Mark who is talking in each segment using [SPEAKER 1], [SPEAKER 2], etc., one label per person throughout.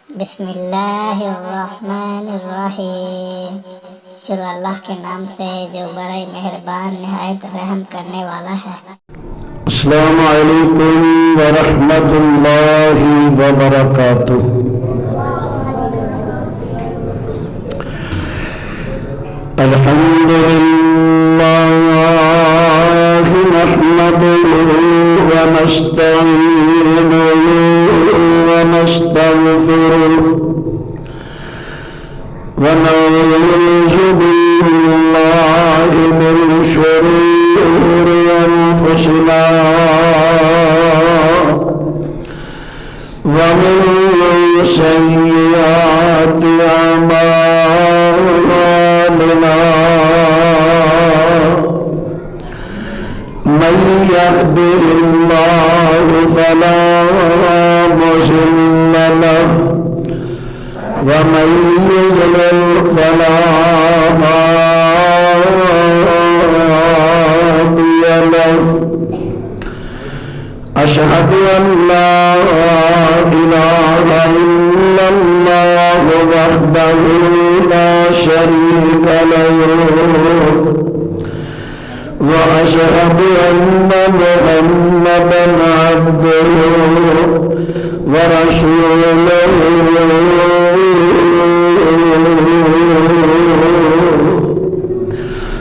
[SPEAKER 1] بسم اللہ الرحمن الرحیم۔ شروع اللہ کے نام سے جو بڑے مہربان نہایت رحم کرنے والا ہے۔
[SPEAKER 2] السلام علیکم ورحمۃ اللہ وبرکاتہ۔ الحمد للہ نحمده ونستعینه ونستغفره ونعوذ باللہ من شرور أنفسنا ومن سيئات أعمالنا من يهده الله فلا مضل له ومن يضلل فلا هادي له أشهد أن لا إله إلا الله وحده لا شريك له وأشهد أن محمدا عبده ورسوله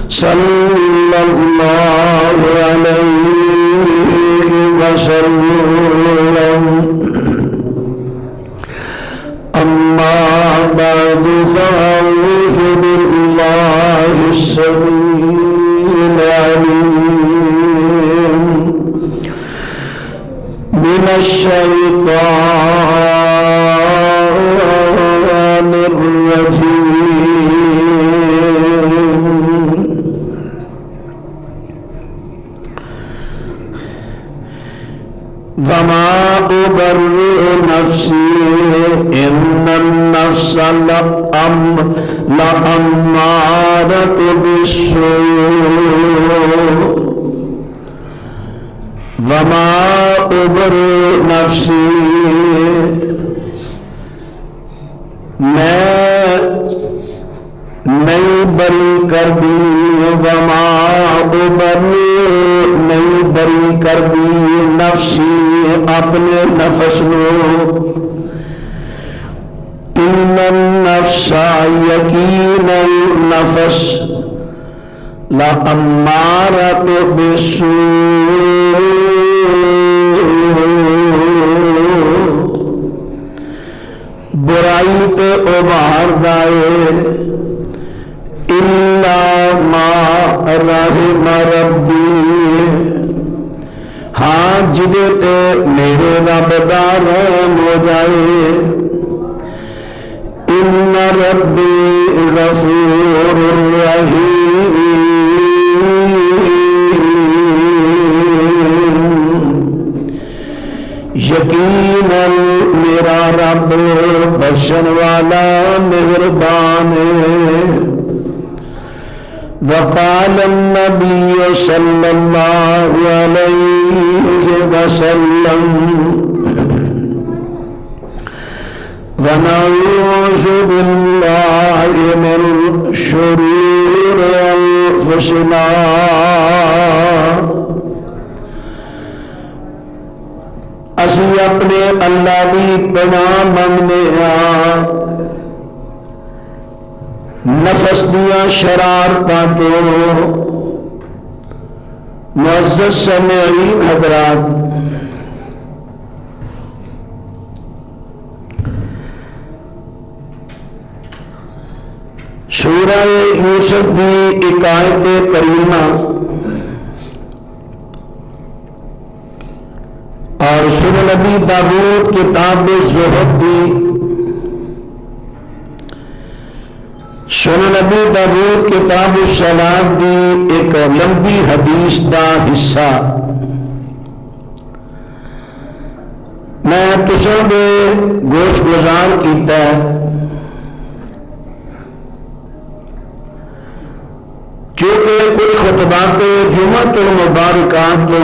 [SPEAKER 2] صلى الله عليه وسلم۔ أما بعد فأعوذ بالله السميع العليم من الشيطان الرجيم۔ وما أبرئ نفسي إن النفس لأمارة بالسوء وما أبرئ نفسي میں نہیں بری کر دی وما أبرئ نہیں بری کر دی نفسی اپنے نفس نو ان النفس یقین نفس لأمارة بالسوء برائی تے ابھار دائے الا ما رحم ربی ہاں جدے تے میرے رب دا رحم ہو جائے ان ربی غفور رحیم یقیناً میرا رب بخشن والا مہربان ہے۔ وقال النبی صلی اللہ علیہ وسلم ونعوذ باللہ من شرور انفسنا اسی اپنے اللہ دی پناہ منگنے ہاں نفس دیاں شرارتاں تو۔ معزز سامعین حضرات، سورہ یوسف دی ایک آیت کریمہ اور سورہ نبی داؤد کتاب زہد دی سورہ نبی داؤد کتاب الصلاۃ دی ایک لمبی حدیث دا حصہ میں تساں دے گوش گزار کیتا ہے، چونکہ کچھ خطبات جمعۃ المبارکات تو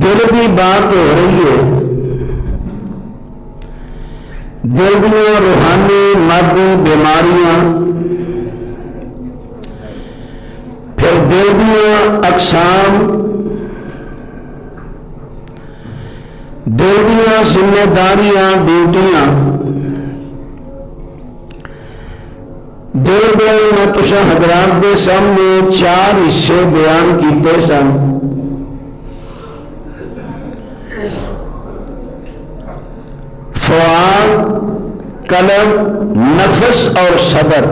[SPEAKER 2] دل کی بات ہو رہی ہے، دل دیا روحانی مادی بیماریاں، پھر دل دیا اقسام، دل دیا ذمہ داریاں ڈیوٹیاں، دل دے میں تساں حضرات دے سامنے 4 حصے بیان کیتے سن۔ فؤاد، قلب، نفس اور صدر۔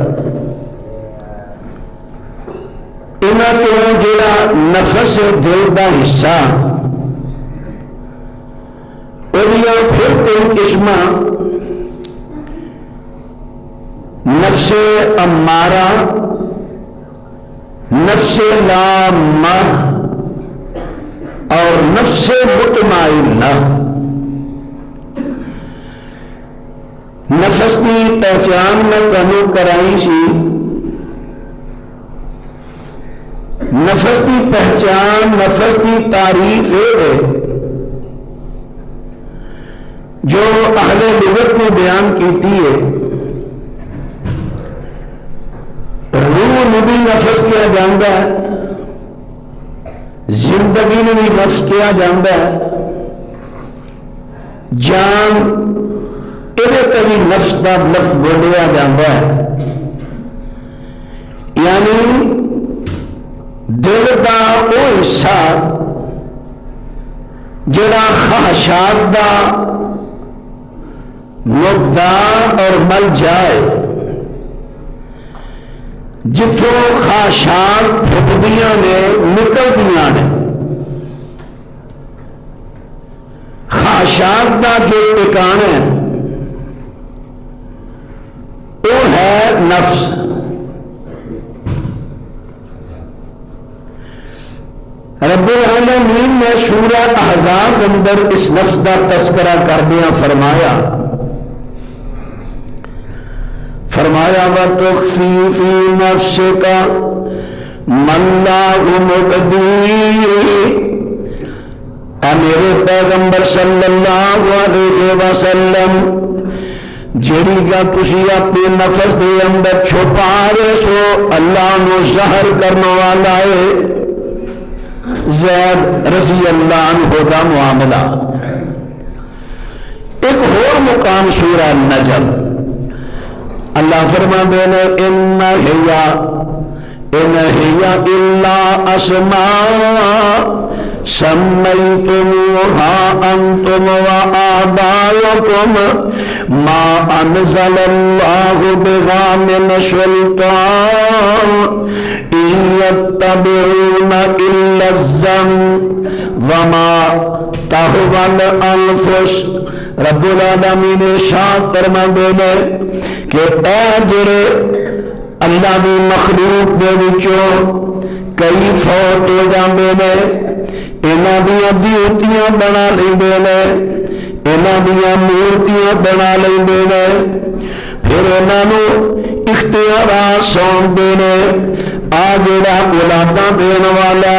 [SPEAKER 2] انہاں تو جڑا نفس دل دا حصہ اودیاں پھر 3 قسماں، نفس امارہ، نفس لامہ اور نفس مطمئنہ۔ نفس کی پہچان میں تمہیں کرائی سی، نفس کی پہچان، نفس کی تعریف ہے جو اہل لغت نے بیان کیتی ہے۔ روح نو بھی نفس کیا جاندہ ہے، زندگی نو بھی نفس کیا جاندہ ہے، جان یہ بھی نفس کا لفظ بولیا جاتا ہے۔ یعنی دل کا وہ حصہ جڑا خواہشات کا مبدا اور مل جائے، جتوں خواہشات پھٹدیاں نے نکلدیاں نے، خواہشات کا جو ٹکانا ہے وہ ہے نفس۔ رب العالمین نے سورہ احزاب اندر اس نفس کا تذکرہ کردیاں فرمایا وَتُخْفِي فِي نَفْسِكَ مَا اللَّهُ مُبْدِيهِ۔ اے میرے پیغمبر صلی اللہ علیہ وسلم، جیڑی گا تسی اپنے نفس دے اندر چھپا رہے سو اللہ نو ظاہر کرنے والا ہے۔ زید رضی اللہ عنہ دا معاملہ۔ ایک اور مقام سورہ نجم، اللہ فرما دینے ان ہی الا اسماء سمیتموها انتم وآباؤکم ما انزل اللہ بها من سلطان ان یتبعون الا الظن وما تہوی الانفس۔ رب العالمین ارشاد فرما دینے کہ اے جڑے اللہ کی مخلوق دے وچوں کئی فوت ہو جاندے نے، انہاں دیاں ڈیوٹیاں بنا لیندے نے، انہاں دیاں مورتیاں بنا لیندے نے، پھر انہاں نو اختیارات سونپدے نے۔ آ جڑا اولاداں دین والا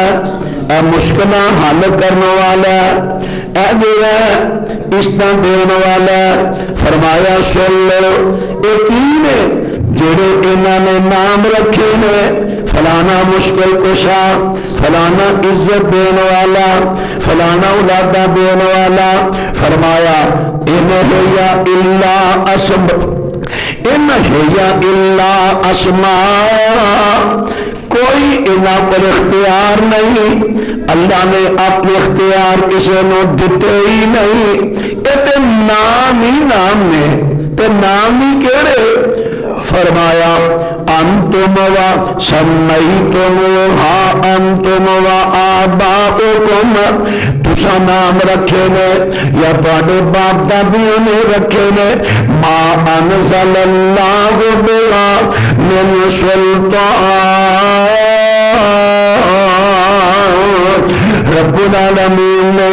[SPEAKER 2] اے مشکلاں حل کرنے والا اے جڑا عزتاں دین والا، فرمایا سن لو یقین جڑے انہاں نے نام رکھے نے، فلانا مشکل کشا، فلانا عزت دین والا، فلانا اولادہ دین والا، فرمایا ان ہی الا اسماء، کوئی انہاں پر اختیار نہیں، اللہ نے اپنے اختیار کسی نو دیتے ہی نہیں، یہ تے نام ہی نام نے، تے نام ہی کہڑے؟ فرمایا انتم و سمیتموها انتم و آباؤکم، تسا نام رکھے نے یا تواڈے باپ دادیاں نے رکھے نے، ما انزل اللہ بها من سلطان۔ رب العالمین نے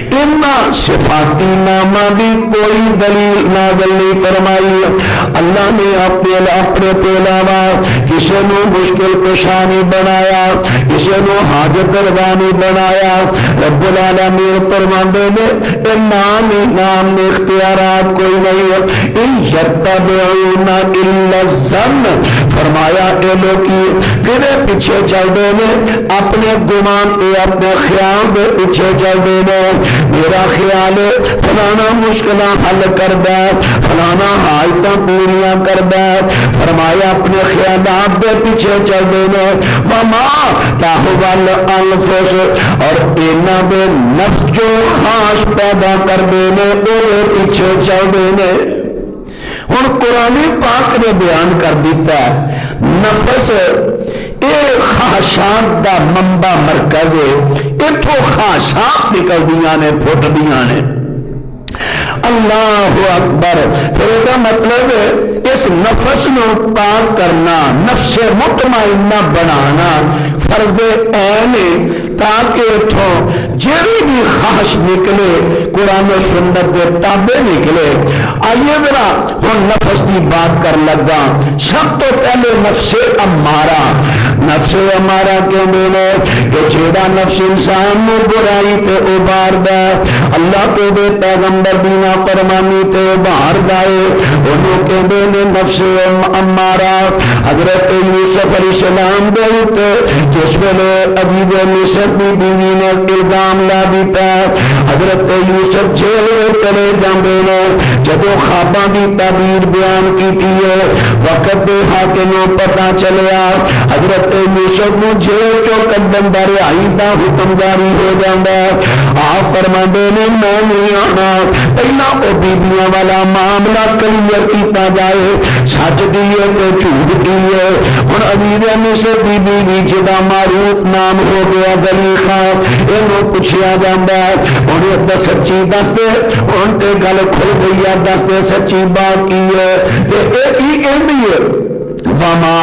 [SPEAKER 2] صفاتی نامہ بھی کوئی دلیل نازل نہیں فرمائی. اللہ نے اپنے تو علاوہ کسی نو مشکل کشا نہیں بنایا, کسی نو حاجت روا نہیں بنایا. رب العالمین فرماندے نے اے نام میں اختیارات کوئی نہیں. ان یتبعون الا الظن, فرمایا اے لوگی کدے پیچھے چل دے نے, اپنے گمان تے اپنے خیال دے پیچھے چل دے نے. میرا خیال ہے فلانا مشکلہ حل کردہ, فلانا حاجتاں پوریاں کردہ. فرمایا اپنے خیالات دے پیچھے چل دے نے. وما تہوى الانفس, اور اینا دے نفس جو خواہش پیدا کر دے نے وہ پیچھے چل دے نے. ہن قرآن پاک نے بیان کر دیتا ہے نفس یہ خواہشات دا منبع مرکز ہے, اتھوں خواہشات نکلدیاں نے پھٹدیاں نے. اللہ اکبر. پھر یہ مطلب اس نفس نو پاک کرنا, نفس مطمئنہ بنانا فرض عین ہے, تاکہ اتھوں جیڑی بھی خواہش نکلے قرآن و سنت دے تابع نکلے. آئیے ذرا ہن نفس کی بات کر لگا. سب تو پہلے نفس امارہ. نفس امارہ کہندے نے کہ جیڑا نفس انسان نو برائی تے اباردا, اللہ کے دے پیغمبر دی نافرمانی تے اباردا ہے, انہوں کہندے نے نفس امارہ. حضرت یوسف علیہ السلام دے تے جس ویلے عزیز مصر دی بیوی نے الزام لا دیتا, حضرت یوسف جیل میں چلے جاندے نے. جدو خواباں دی تعبیر بیان کیتی ہے وقت دے حاکم نو پتہ چلیا, حضرت یوسف نو جیل چوں کڈن دا رہائی دا حکم جاری ہو جاندا. آپ فرماندے نے میں نہیں آنا, پہلا او بیبیاں والا معاملہ کلیئر کیتا جائے, سچ دی ہے تے جھوٹ دی ہے. ہن عزیز مصر دی بیوی جدا معروف نام ہو گیا زلیخا, اینو پوچھیا جاندا ہے ہن تے سچی دس دے, ہن تے گل کھل گئی ہے, دس دے سچی بات کی ہے. تے اے کی کہندی ہے وما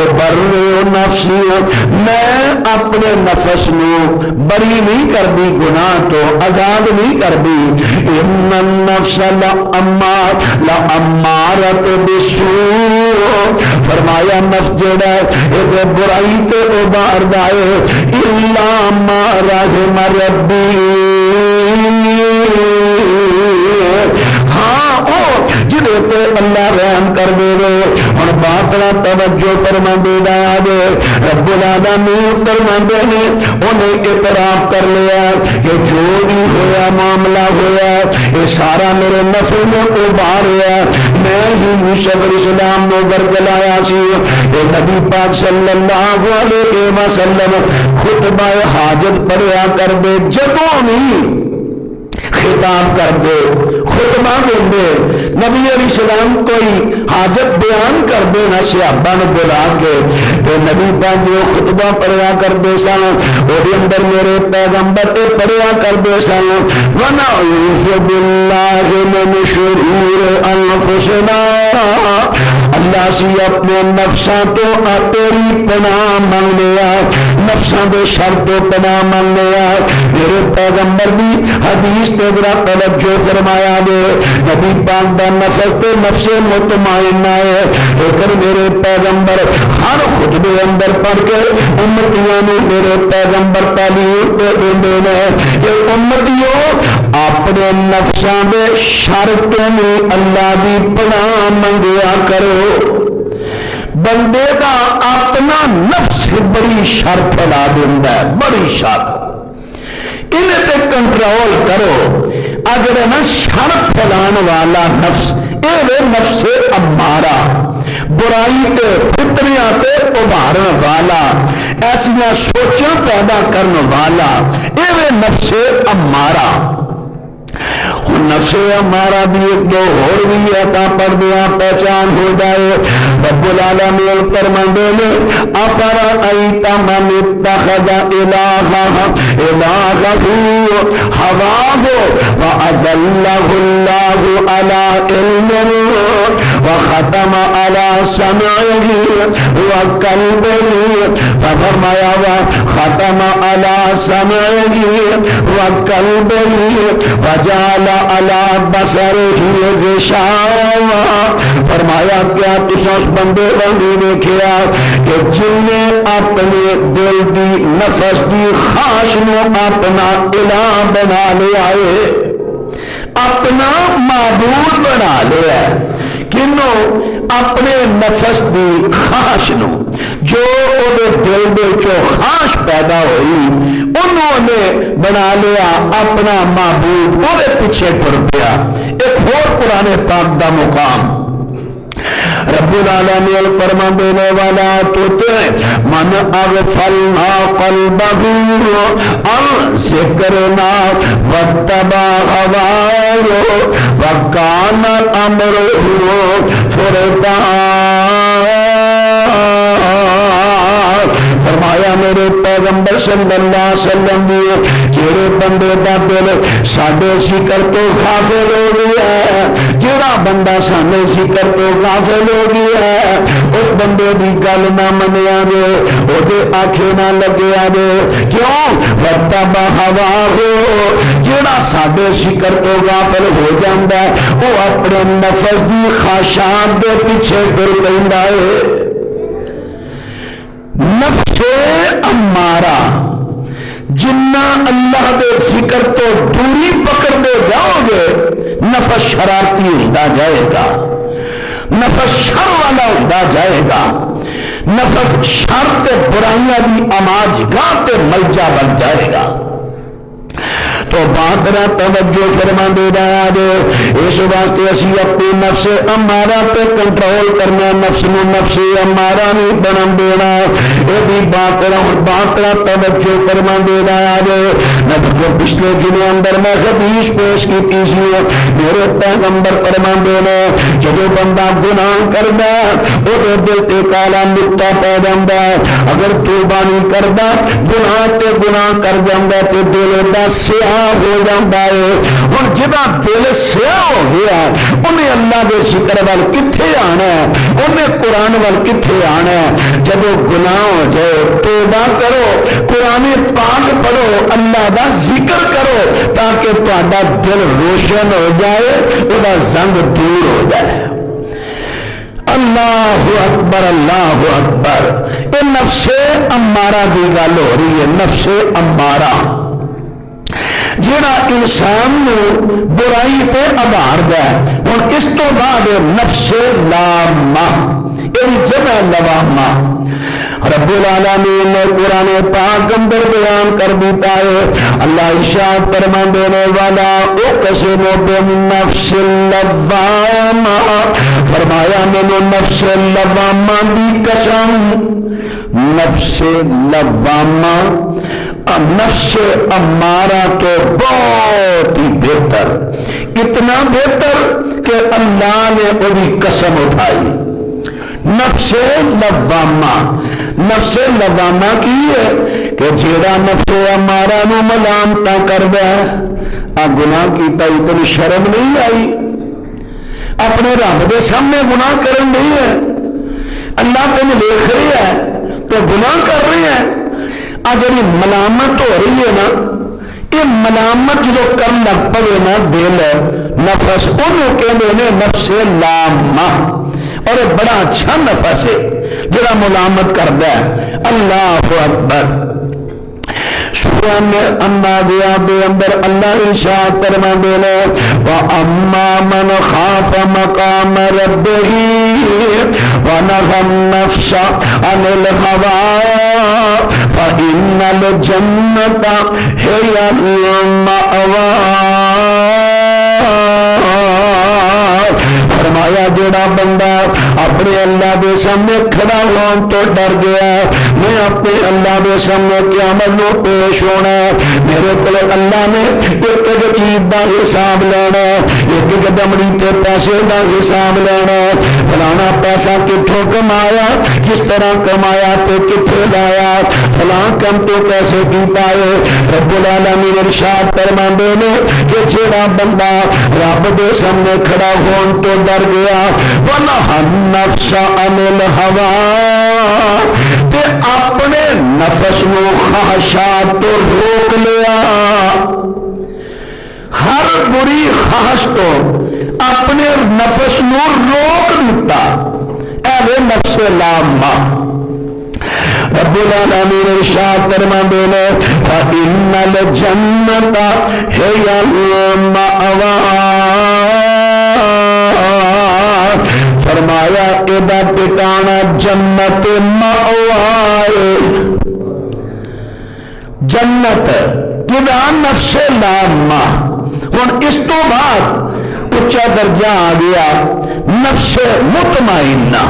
[SPEAKER 2] ابرئ نفسی, میں اپنے نفس نو بری نہیں کر دی, گناہ تو آزاد نہیں کر دی. ان النفس لامارۃ بالسوء, فرمایا نفس جڑا ہے برائی تے اباردا ہے, الا ما رحم ربی. ہاں او جدے تے اللہ رحم کر دے گے. ہن باطلا توجہ فرما دے دے. رب العالمین فرماندے نے انہیں اعتراف کر لیا کہ جو بھی ہویا معاملہ ہویا یہ سارا میرے نفس میں اباریا. میں ہی یوسف علیہ السلام نو برگلایا سی. اے نبی پاک صلی اللہ علیہ وسلم خطبہ حاجت پڑھیا کر دے, جدوں نہیں خطاب کر دے, خطبہ دے دے, نبی علیہ السلام کوئی حاجت بیان کر دے نہ صحابہ نے بلا کے, تو نبی پاک جو خطبہ پڑھیا کر دے سن وہ اندر میرے پیغمبر تے پڑھیا کر دے سن. ونعوذ باللہ من شرور انفسنا, اللہ سی اپنے نفساں تو تیری پناہ مانگ لیا, نفساں دے شر تو پناہ مانگ لیا. میرے پیغمبر دی حدیث تے ذرا توجہ فرمایا دے. نبی پاک دا نفس تے نفس مطمئنہ ہے, لیکن میرے پیغمبر ہر خطبے اندر پڑھ کے امتیاں نے میرے پیغمبر تعلیم دے دیندے نے کہ امتیوں اپنے نفساں دے شر تو اللہ دی پناہ منگیا کرو. بندے دا اپنا نفس بڑی شر پھیلا دیندا ہے, بڑی شر. انہیں تے کنٹرول کرو. اگر نا شر پھیلان والا نفس اے نفس امارہ, برائی تے فطریاں تے ابھارن والا, ایسیاں سوچاں پیدا کرن والا, اے نفس امارہ. نفس امارہ بھی ایک دو اور بھی عطا پڑھ دیا پہچان ہو جائے. رب العالمین فرماندے نے افرأیت من اتخذ الہہ ہواہ وَأَذَلَّهُ اللَّهُ عَلَى عِلْمٍ وَخَتَمَ عَلى سَمْعِهِ وَقَلْبِهِ فرمایا ختم علی سمعه وقلبه وجعل علی بصره غشاوہ فرمایا کیا تس اس بندے بندی دیکھیا کہ جن نے اپنے دل دی نفس دی خواہش نو اپنا الہ بنا لیا ہے اپنا معبود بنا لیا ہے کنوں اپنے نفس دی خواہش نو جو دل دے چو خواہش پیدا ہوئی انہوں نے بنا لیا اپنا معبود وہ پیچھے ٹر پیا ایک اور قرآن پاک دا مقام رب العالمین فرمان دینے والا توتے من اغفلنا قلبه عن ذکرنا واتبع هواه وکان امره فرطا فرمایا میرے پیغمبر صلی اللہ علیہ وسلم دیئے جیڑے بندے دا دل ساڑھے ذکر تو غافل ہو گیا ہے جیڑا بندہ ساڑھے ذکر تو غافل ہو گیا ہے اس بندے دی گل نہ منیا دے او دے آنکھیں نہ لگیا دے کیوں وَاتَّبَعَ هَوَاهُ جیڑا ساڑھے ذکر تو غافل ہو جاندہ ہے وہ اپنے نفس دی خواہشات دے پیچھے گر پیندا ہے نفس امارہ جنہ اللہ دے ذکر تو دوری پکڑ دے جاؤ گے نفس شرارتی ہوتا جائے گا نفس شر والا ہوتا جائے گا نفس شر تے برائیاں دی آماج گاہ تے ملجا بن جائے گا تو بات نہ توجہ فرما دے رہا ہے اس واسطے اسی اپنی نفس امارہ پہ کنٹرول کرنا نفس نو نفس امارہ نہیں بنا دینا یہ بھی بات نہ توجہ فرما دے رہا ہے نبی جو پچھلے جمعے اندر میں حدیث پیش کی تھی میرے پیغمبر فرما دینا جب بندہ گناہ کردا وہ دل تے کالا نقطہ پہ جاندا اگر توبہ نہیں کردا گناہ کر جاندا تے دل دا سیاہ ہو جاتا ہے اور جدا دل سیاہ ہو گیا انہیں اللہ دے ذکر وال کتھے آنا ہے انہیں قرآن وال کتھے آنا ہے جب گناہ ہو جائے توبہ کرو قرآن پاک پڑھو اللہ دا ذکر کرو تاکہ تہاڈا دل روشن ہو جائے وہ زنگ دور ہو جائے اللہ اکبر یہ نفس امارہ کی گل ہو رہی ہے نفس امارہ جیڑا انسان نو برائی تے ابھار دا ہے اور اس تو بعد نفس لامہ یہ جمع لوامہ رب العالمین نے قرآن پاک اندر بیان کر دیتا ہے اللہ ارشاد فرما دینے والا اقسم بالنفس اللوامہ فرمایا میں نے نفس لوامہ دی قسم نفس لوامہ نفس امارہ تو بہت ہی بہتر اتنا بہتر کہ اللہ نے وہی قسم اٹھائی نفس لوامہ کی ہے کہ جیڑا نفس امارہ نو ملامتا کردا ہے گناہ کیتا ہی تو شرم نہیں آئی اپنے رب دے سامنے گناہ کرن نہیں ہے اللہ تین دیکھ رہی ہے تو گناہ کر رہی ہے جی ملامت ہو رہی ہے نا یہ ملامت جو کر لگ پڑے نا دل نفس انہوں کہنے نے نفس لامہ اور بڑا اچھا نفس ہے جڑا ملامت کرتا ہے اللہ اکبر سورہ النازعات دے اندر اللہ ارشاد فرما دینا وَأَمَّا مَنْ خَافَ مَقَامَ رَبِّهِ وَنَهَى النَّفْسَ عَنِ الْهَوَىٰ فَإِنَّ الْجَنَّةَ هِيَ الْمَأْوَىٰ فرمایا جڑا بندہ اپنے اللہ دے سامنے کھڑا ہون تو ڈر گیا میں اپنے اللہ دے سامنے قیامت نو پیش ہونا میرے کو اللہ نے ایک چیز دا حساب لینا، ایک ایک دمڑی تے پیسے دا حساب لینا، فلانا پیسہ کتھوں کمایا، کس طرح کمایا تے کتھے لایا، فلاں کم تو کیسے کیتا ہے۔ رب العالمین ارشاد فرماندے نے کہ جیڑا بندہ رب دے سامنے کھڑا ہون تو ڈر گیا، وَنَهَى النَّفْسَ عَنِ الْهَوَىٰ، تے اپنے نفس نو خواہشات تو روک لیا، ہر بری خواہش تو اپنے نفس نو روک دیتا، اے نفس لامہ۔ رب العالمین ارشاد فرماندے نے فَإِنَّ الْجَنَّةَ هِيَ الْمَأْوَىٰ، فرمایا ادا ٹکانا جنت مأوائے، جنت کدا نفس لامہ۔ ہن اس تو بعد اچھا درجہ آ گیا نفس مطمئنہ۔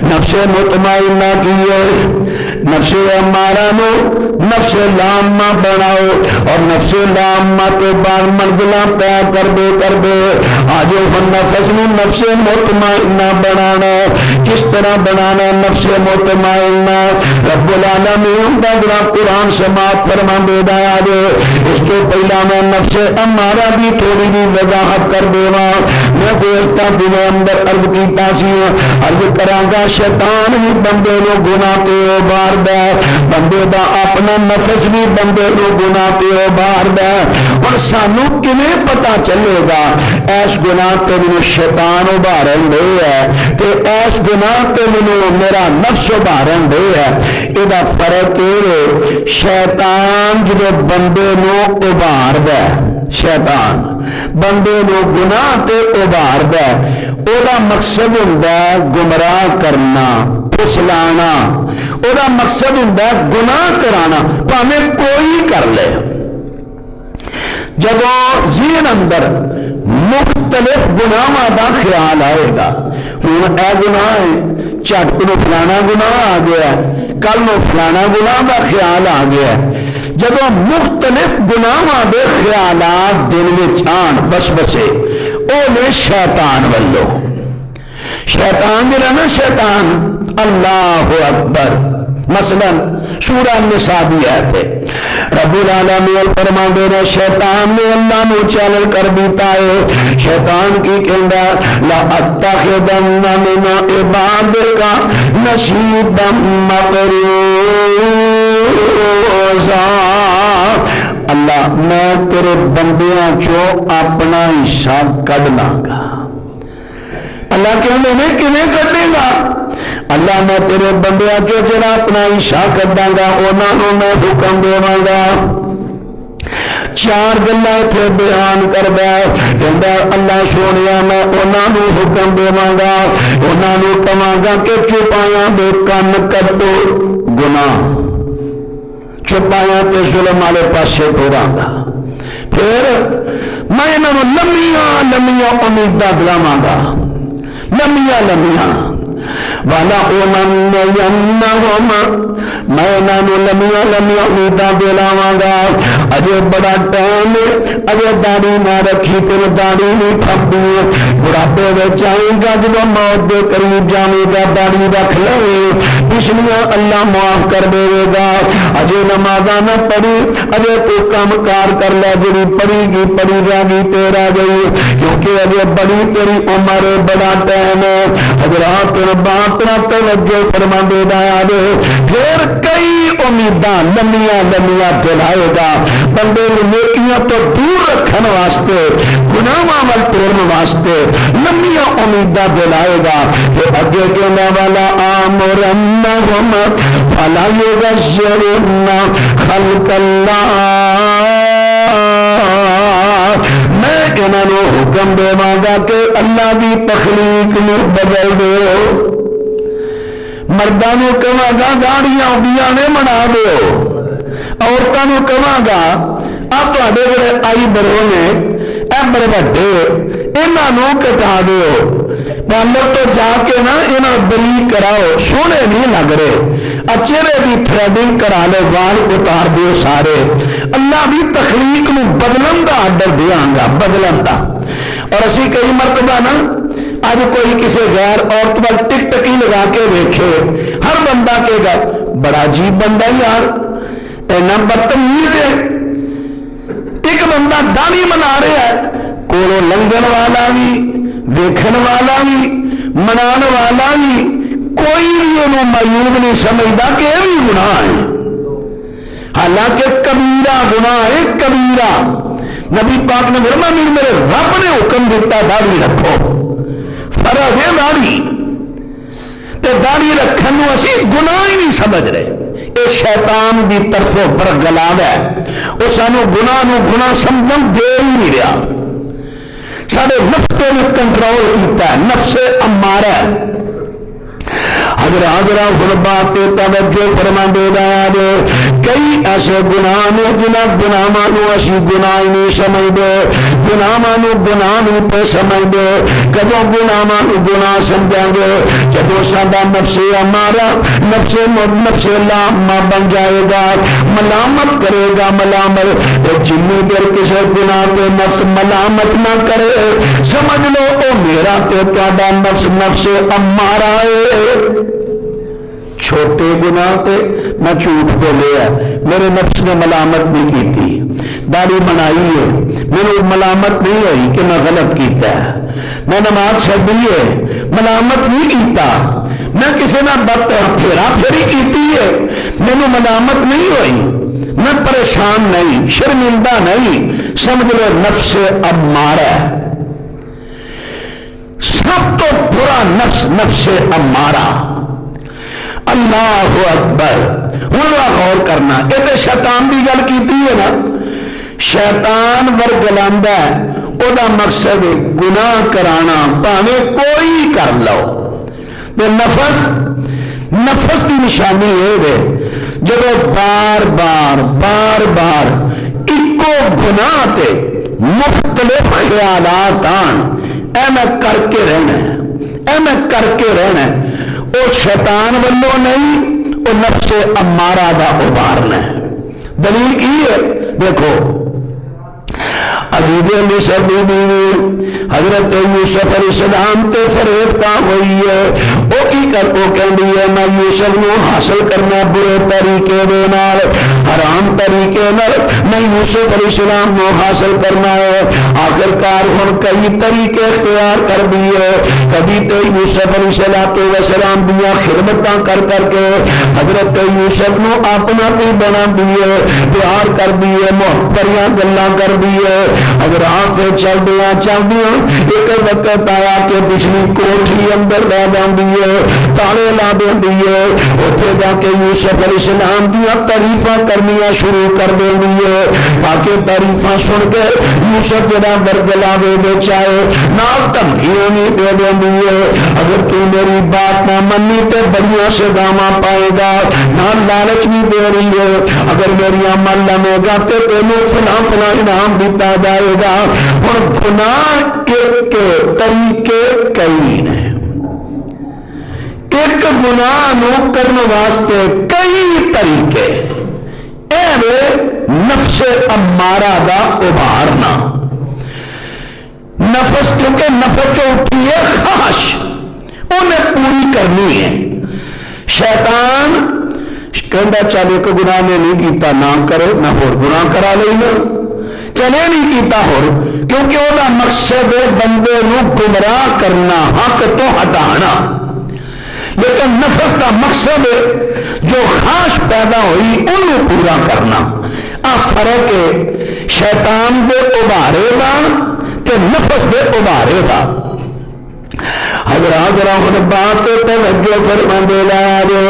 [SPEAKER 2] نفس مطمئنہ کی ہے نفس امارہ نو نفس لامہ بناؤ، اور نفس لامہ کے بعد منزلہ طے کر دے آج ہم نفس نو نفس مطمئنہ بنانا۔ کس طرح بنانا نفس مطمئنہ؟ رب العالمین دا ذرا قرآن سماعت فرما دے دایا دے۔ اس تو پہلا میں نفس امارہ بھی تھوڑی بھی وضاحت کر دے گا۔ میں دوستا دنوں اندر عرض کیتا سی، عرض کرانگا شیطان بھی بندے نو گناہ تے اباردا، بندے دا اپنا نفس بھی بندے نو گناہ تے اباردا۔ اور سانو کیویں پتہ چلے گا اس گناہ تے مینوں شیطان ابارن دے ہے تے اس گناہ تے مینوں میرا نفس ابارن دے ہے؟ ایدا فرق ہے شیطان جدو بندے نو اباردا، شیطان بندے نو گناہ تے اباردا، او دا مقصد ہوندا ہے گمراہ کرنا، پھسلانا، او دا مقصد ہوندا ہے گناہ کرانا، پاویں کوئی کر لے۔ جب ذہن اندر مختلف گناہاں دا خیال آئے گا، ہن اے گناہ ہے، چٹ کو فلانا گناہ آ گیا ہے، کل نو فلانا گناہ دا خیال آ گیا ہے۔ جب مختلف گناہاں دے خیالات دل وچ آن وسوسے، او نے شیطان والو، شیطان جڑا نا شیطان اللہ اکبر، مثلا سورہ النساء دی آیت ہے، رب العالمین فرماندے نے شیطان نے اللہ نو چیلنج کر دیتا ہے۔ شیطان کی کہندا لا اتخذن من عبادک نصیبا مفروضا، اللہ میں تیرے بندیاں چو اپنا حصہ کڈ لاں گا۔ اللہ کہنے میں کیویں کڈے گا؟ اللہ میں تیرے بندیاں چو جڑا اپنا حصہ کڈاں گا انہاں نوں میں حکم دیواں گا۔ چار گلاں اتھے بیان کردا ہے، کہندا اللہ سونیا میں انہاں نوں حکم دیواں گا، انہاں نوں کہاں گا کہ چوپایاں دے کن کٹو، گناہ چوپایاں تے ظلم والے پاسے ٹوراں گا، پھر میں انہاں نوں لمیاں لمیاں امیداں دلاواں گا، لمیاں لمیاں والا میں انہاں نوں لمیاں لمیاں امیداں دلاواں گا۔ اجے بڑا ٹائم اجے داڑھی نہ رکھی تے داڑھی نہیں پھپی، بڑھاپے وچ آئے گا جدوں موت دے قریب جاویں گا داڑھی رکھ لے، پچھلیاں اللہ معاف کر دے گا۔ اجے نمازاں نہ پڑھی، اجے تو کام کار کر لے جڑی پڑھی رہ گئی تے رہ گئی، کیونکہ اجے بڑی تیری عمر بڑا ٹائم ہے۔ حضرات باپ توجہ فرما دے دایا دے، پھر کئی امیداں لمیاں لمیاں دلائے گا بندے نیکیاں تو دور رکھن واسطے، گناہاں ول ٹورن واسطے لمیاں امیداں دلائے گا۔ پھر اگے کہنے والا آمرنہم فلا یغیرن خلق اللہ، میں انہاں نوں حکم دیواں گا کہ اللہ دی تخلیق نوں بدل دو، مرداں نوں کہاں گا داڑیاں بیاں نے بنا دو، عورتاں نوں کہاں گا آ تواڈے جڑے آئی برو نے اے بڑے وڈے انہاں نوں کٹا دیو، پارلر تو جا کے نا انہاں بریک کراؤ، سونے نہیں لگ رہے، چہرے کی تھریڈنگ کرا لے، وال اتار دیو سارے، اللہ بھی تخلیق نو بدلن دا آرڈر دیاں گا، بدلن دا۔ اور اسی کئی مرتبہ نا اب کوئی کسی غیر عورت پر ٹک ٹکی لگا کے دیکھے، ہر بندہ کہے گا بڑا عجیب بندہ یار، اینا بدتمیز ہے۔ ایک بندہ داڑھی منا رہا ہے، کولو لنگن والا بھی، دیکھن والا بھی، منان والا بھی، کوئی بھی انہوں معیوب نہیں سمجھتا کہ یہ بھی گناہ ہے، حالانکہ کبیرہ گناہ ہے، کبیرہ۔ نبی پاک نے فرمایا میرے رب نے حکم دیتا داڑھی رکھو، فرض ہے داڑھی، تے داڑھی رکھن نو اسی گناہ ہی نہیں سمجھ رہے۔ یہ شیطان دی طرفوں ورگلاو ہے، وہ سانو گناہ نو گناہ سمجھن دے ہی نہیں رہا، سارے نفس کو بھی کنٹرول کیتا ہے، نفس امارہ ہے۔ حضرات بات توجہ فرما دے رہا ہے، کئی ایسے گناہ نے جنہ گناہاں نو اسی گناہ نہیں سمجھ دے، گناہاں نو گناہ نہیں پہ سمجھ دے۔ کدوں گناہاں نو گناہ سمجھیں گے جدوں ساڈا نفس ہمارا نفس لامہ بن جائے گا، ملامت کرے گا، ملامت۔ جنی دیر کسی گناہ کے نفس ملامت نہ کرے سمجھ لو او میرا تے تہاڈا نفس امارہ ہے۔ چھوٹے گناہ تے میں جھوٹ بولیا، میرے نفس نے ملامت نہیں کی تھی، داڑھی بنائی ہے، میرے ملامت نہیں ہوئی کہ میں غلط کیتا ہے، میں نماز چھڈی ہے، ملامت نہیں کیتا، میں کسی نہ بد پھیرا پھیری کیتی ہے، میرے ملامت نہیں ہوئی، میں پریشان نہیں، شرمندہ نہیں۔ سمجھ لو نفس امارہ، سب تو برا نفس امارہ۔ اللہ اکبر۔ ہوں غور کرنا، یہ تو شیطان کی گل کی ہے نا، شیطان ورگلاندا ہے، وہ مقصد گناہ کرانا پاوے کوئی کر لو۔ نفس کی نشانی ہے جب بار بار ایکو گناہ تے مختلف خیالات آن، اے میں کر کے رہنا ہے، اے میں کر کے رہنا ہے، وہ شیطان والوں نہیں، وہ نفس امارہ دا ابارنا ہے۔ دلیل کی ہے دیکھو، عزیز مصر دی بیوی حضرت یوسف علیہ السلام تے فریفتہ ہوئی ہے، وہ کی کر وہ کہندی ہے میں یوسف نو حاصل کرنا برے طریقے دے نال، حرام طریقے نال میں یوسف علیہ السلام نو حاصل کرنا ہے۔ آخر کار ہن کئی طریقے اختیار کر دیے، کبھی تے یوسف علیہ السلام دیا خدمتاں کر کے حضرت یوسف نو اپنا بھی بنا دیے، پیار کر دیے، محبتیاں گلاں کر دیے۔ حضرات چلدیاں ایک وقت آیا کہ پچھلی کوٹھی اندر لا جاندی ہے، تالے لا دیندی ہے، اوتھے جا کے یوسف علیہ السلام دیا تعریفاں کرنیاں شروع کر دیندی ہے، تاکہ تعریفاں سن کے یوسف جڑا ورگلاوے وچ آئے، نال دھمکیاں نہیں دے دیندی ہے، اگر تو میری بات نہ منی تے بڑیاں سزاواں پائے گا، نال لالچ بھی دے رہی ہے، اگر میری عمل لمے گا تے تینوں فلاں فلاں انعام دیتا جائے گا۔ اور گناہ کے طریقے کئی نے، ایک گناہ نو کرنے واسطے کئی طریقے، اے نفس امارہ دا ابھارنا۔ نفس کیونکہ نفس جو اٹھی ہے خواہش انہیں پوری کرنی ہے۔ شیطان کہندا چل ایک گناہ نے نہیں کیتا نہ کرے، نہ اور گناہ کرا لینا، چلے نہیں کیتا ہو، کیونکہ وہ مقصد بندے نو گمراہ کرنا، حق تو ہٹانا۔ لیکن نفس کا مقصد جو خواہش پیدا ہوئی انہوں پورا کرنا۔ آ فرق ہے شیطان دے ابارے دا تے نفس دے ابارے دا۔ حضرات بات توجہ فرما دے لے،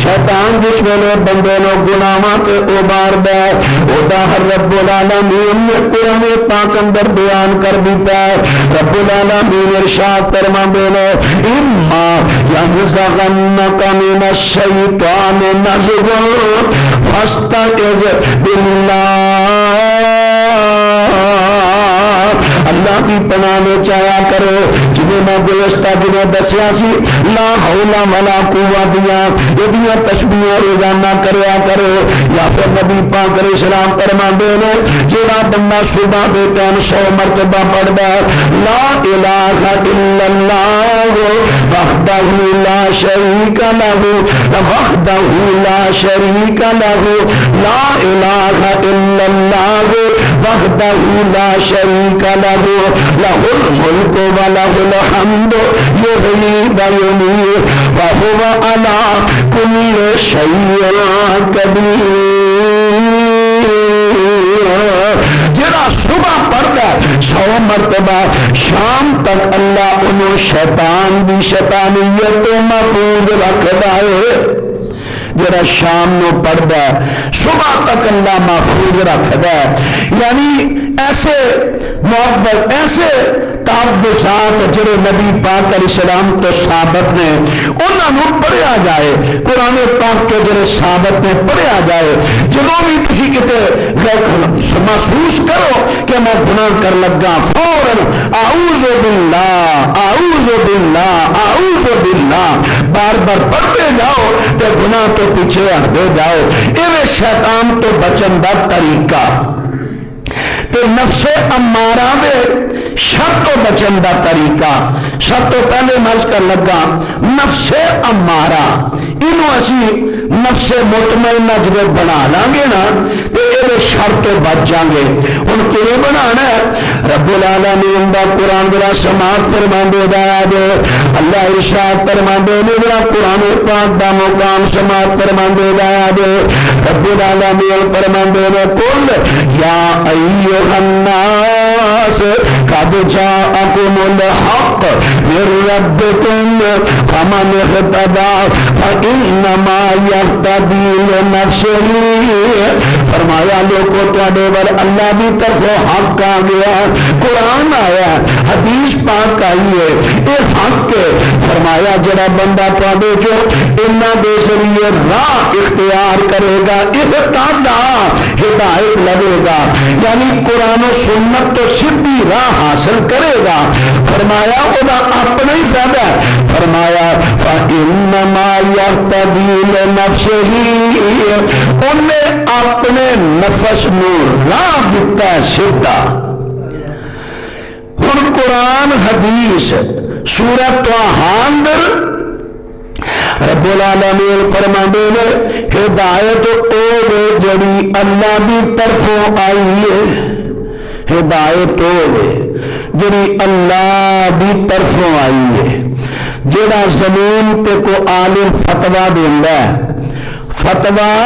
[SPEAKER 2] شیطان جس ویلے بندے نو گناہاں تے اباردا ہے، اودا رب العالمین نے قرآن پاک اندر بیان کر دیتا ہے۔ رب العالمین ارشاد فرما دے لے، اما ینزغنک من الشیطان نزغ فاستعذ باللہ۔ اللہ کی پناہ میں چاہیا کرو، جب جنہیں میں گزشتہ دنوں دسیا سی لا حول ولا قوت یہ تسبیحاں روزانہ کریا کرو. یا پھر نبی پاک علیہ السلام فرماندے نے جڑا بندہ صبح دے ٹائم 100 مرتبہ پڑھدا لا الہ الا اللہ وحدہ لا شریک لہ وحدہ لا شریک لہ لا الہ الا اللہ وحدہ لا شریک لہ لہ الملک ولہ الحمد یحیی و یمیت وہو علی کل شیء قدیر. جڑا صبح پڑھتا 100 مرتبہ شام تک اللہ انہوں شیطان دی شیطانیت تو محفوظ رکھدا ہے. جڑا شام نو پڑھتا ہے صبح تک اللہ محفوظ رکھدا ہے. یعنی ایسے معوذ ایسے تعوذات جڑے نبی پاک علیہ السلام تو ثابت نے انہاں نو پڑھیا جائے. قرآن پاک کے جڑے ثابت نے پڑھیا جائے. جدوں بھی تسی کتے محسوس کرو کہ میں گناہ کر لگا فوراً اعوذ باللہ اعوذ باللہ اعوذ باللہ بار بار پڑھتے جاؤ تے گناہ تو پیچھے ہٹتے جاؤ. ایویں شیطان تو بچن دا طریقہ تے نفس امارہ دے شر تو بچن دا طریقہ. سب تو پہلے مرض کر لگا نفس امارہ انہوں اسی نفس مطمئنہ جب بنا لانگے نا تے اے شر تو بچ جانگے. ان کے لئے بنانا ہے رب العالمین دا قرآن ذرا سماعت فرماندے دایا دے اللہ ارشاد فرماندے دے ذرا قرآن پاک دا مقام سماعت فرماندے دایا دے. رب العالمین فرماندے دے قل یا ایوہ الناس قد جاءکم الحق من ربکم فمن اهتدى فإنما یهتدی لنفسہ. فرمایا لوگوں تواڈے ول اللہ دی طرف حق آ گیا قرآن آیا حدیث پاک آئی ہے یہ حق ہے. فرمایا جڑا بندہ تواڈے جو انہاں دے ذریعے راہ اختیار کرے گا اہتدی ہدایت لگے گا یعنی قرآن و سنت تو سیدھی راہ حاصل کرے گا. فرمایا خدا اپنا ہی فائدہ ہے. فرمایا فإنما یهتدی لنفسہ انہیں اپنے نفس نو راہ دیتا ہے سیدھا. ہن قرآن حدیث سورۃ طٰہٰ اندر رب العالمین فرماندے نے ہدایت او وے جڑی اللہ دی طرفوں آئی ہے. ہدایت او وے جڑی اللہ دی طرفوں آئی ہے. جڑا زمین تے کو عالم فتویٰ دیندا ہے فتویٰ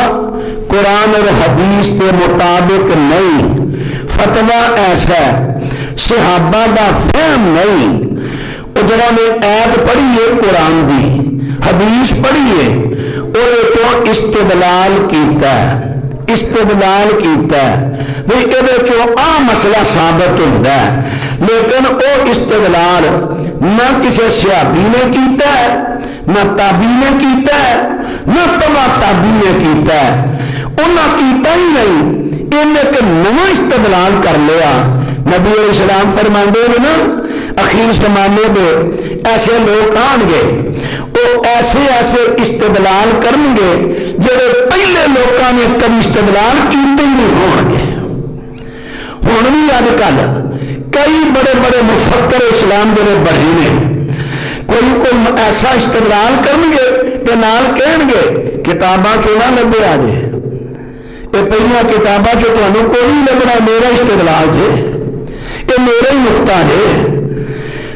[SPEAKER 2] قرآن اور حدیث کے مطابق نہیں. فتویٰ ایسا ہے صحابہ دا فہم نہیں. وہ جڑا نے آیت پڑھی ہے قرآن دی حدیث پڑھی ہے وہ استدلال کیتا ہے استدلال کیتا ہے بھئی یہ مسئلہ ثابت ہوتا ہے لیکن وہ استدلال نہ کسی صحابی نے کیتا ہے نہ تابعی نے کیتا ہے نہ تبع تابعی نے کیتا ہے. انہاں کیتا ہی نہیں انہیں ایک نواں استدلال کر لیا. نبی علیہ السلام فرماندے نے نا اخیر زمانے دے ایسے لوگ آن گے وہ ایسے ایسے استدلال کریں گے جڑے پہلے لوگوں نے کبھی استدلال کیتے ہی نہیں ہون گے. ہن بھی اج کل کئی بڑے بڑے مفکر اسلام دے بڑے نے کوئی ایسا استدلال کریں گے کہ نال کہن گے کتاباں چوں نہ لبیا جے یہ پہلیاں کتاباں چوں تانوں کوئی نہیں لبنا میرا استدلال جے یہ میرا ہی نقطہ ہے.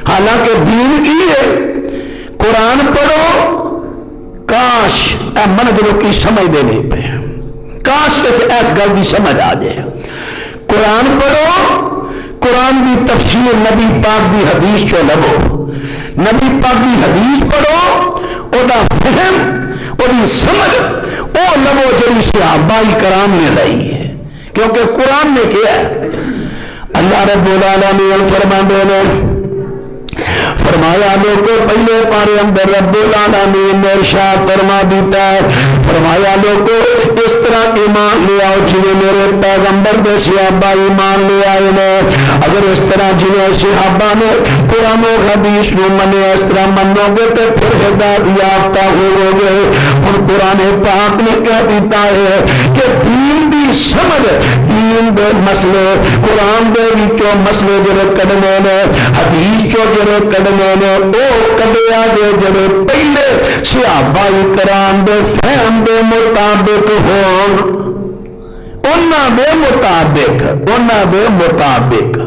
[SPEAKER 2] حالانکہ دین کی ہے قرآن پڑھو. کاش من دلوں کی سمجھ دے نہیں پہ کاش کہ ایس گل کی سمجھ آ جائے. قرآن پڑھو قرآن کی تفسیر نبی پاک کی حدیث چو لبو. نبی پاک کی حدیث پڑھو او دا فہم او دی سمجھ او لبو جڑی صحابہ کرام نے لائی ہے کیونکہ قرآن نے کیا ہے. اللہ رب العالمین فرماندے نے فرمایا لوگوں پہلے پارے اندر رب العالمین نے ارشاد فرما دیتا ہے فرمایا لوگوں اس طرح ایمان لے آؤ جنہیں میرے پیغمبر دے صحابہ ایمان لے آئے نے. اگر اس طرح جنہیں صحابہ نے قرآن و حدیث نو منے اس طرح منو گے تو پھر ہدایت یافتہ ہو گے. ہن قرآن پاک نے کہہ دیتا ہے کہ دین دی سمجھ دین دے مسئلے قرآن دے وچوں مسئلے جڑے کڈنے نے حدیث چوں جڑے کڈنے نے او کڈیا دے جڑے پہلے صحابہ کرام دے فہم دے مطابق ہون انہاں دے مطابق.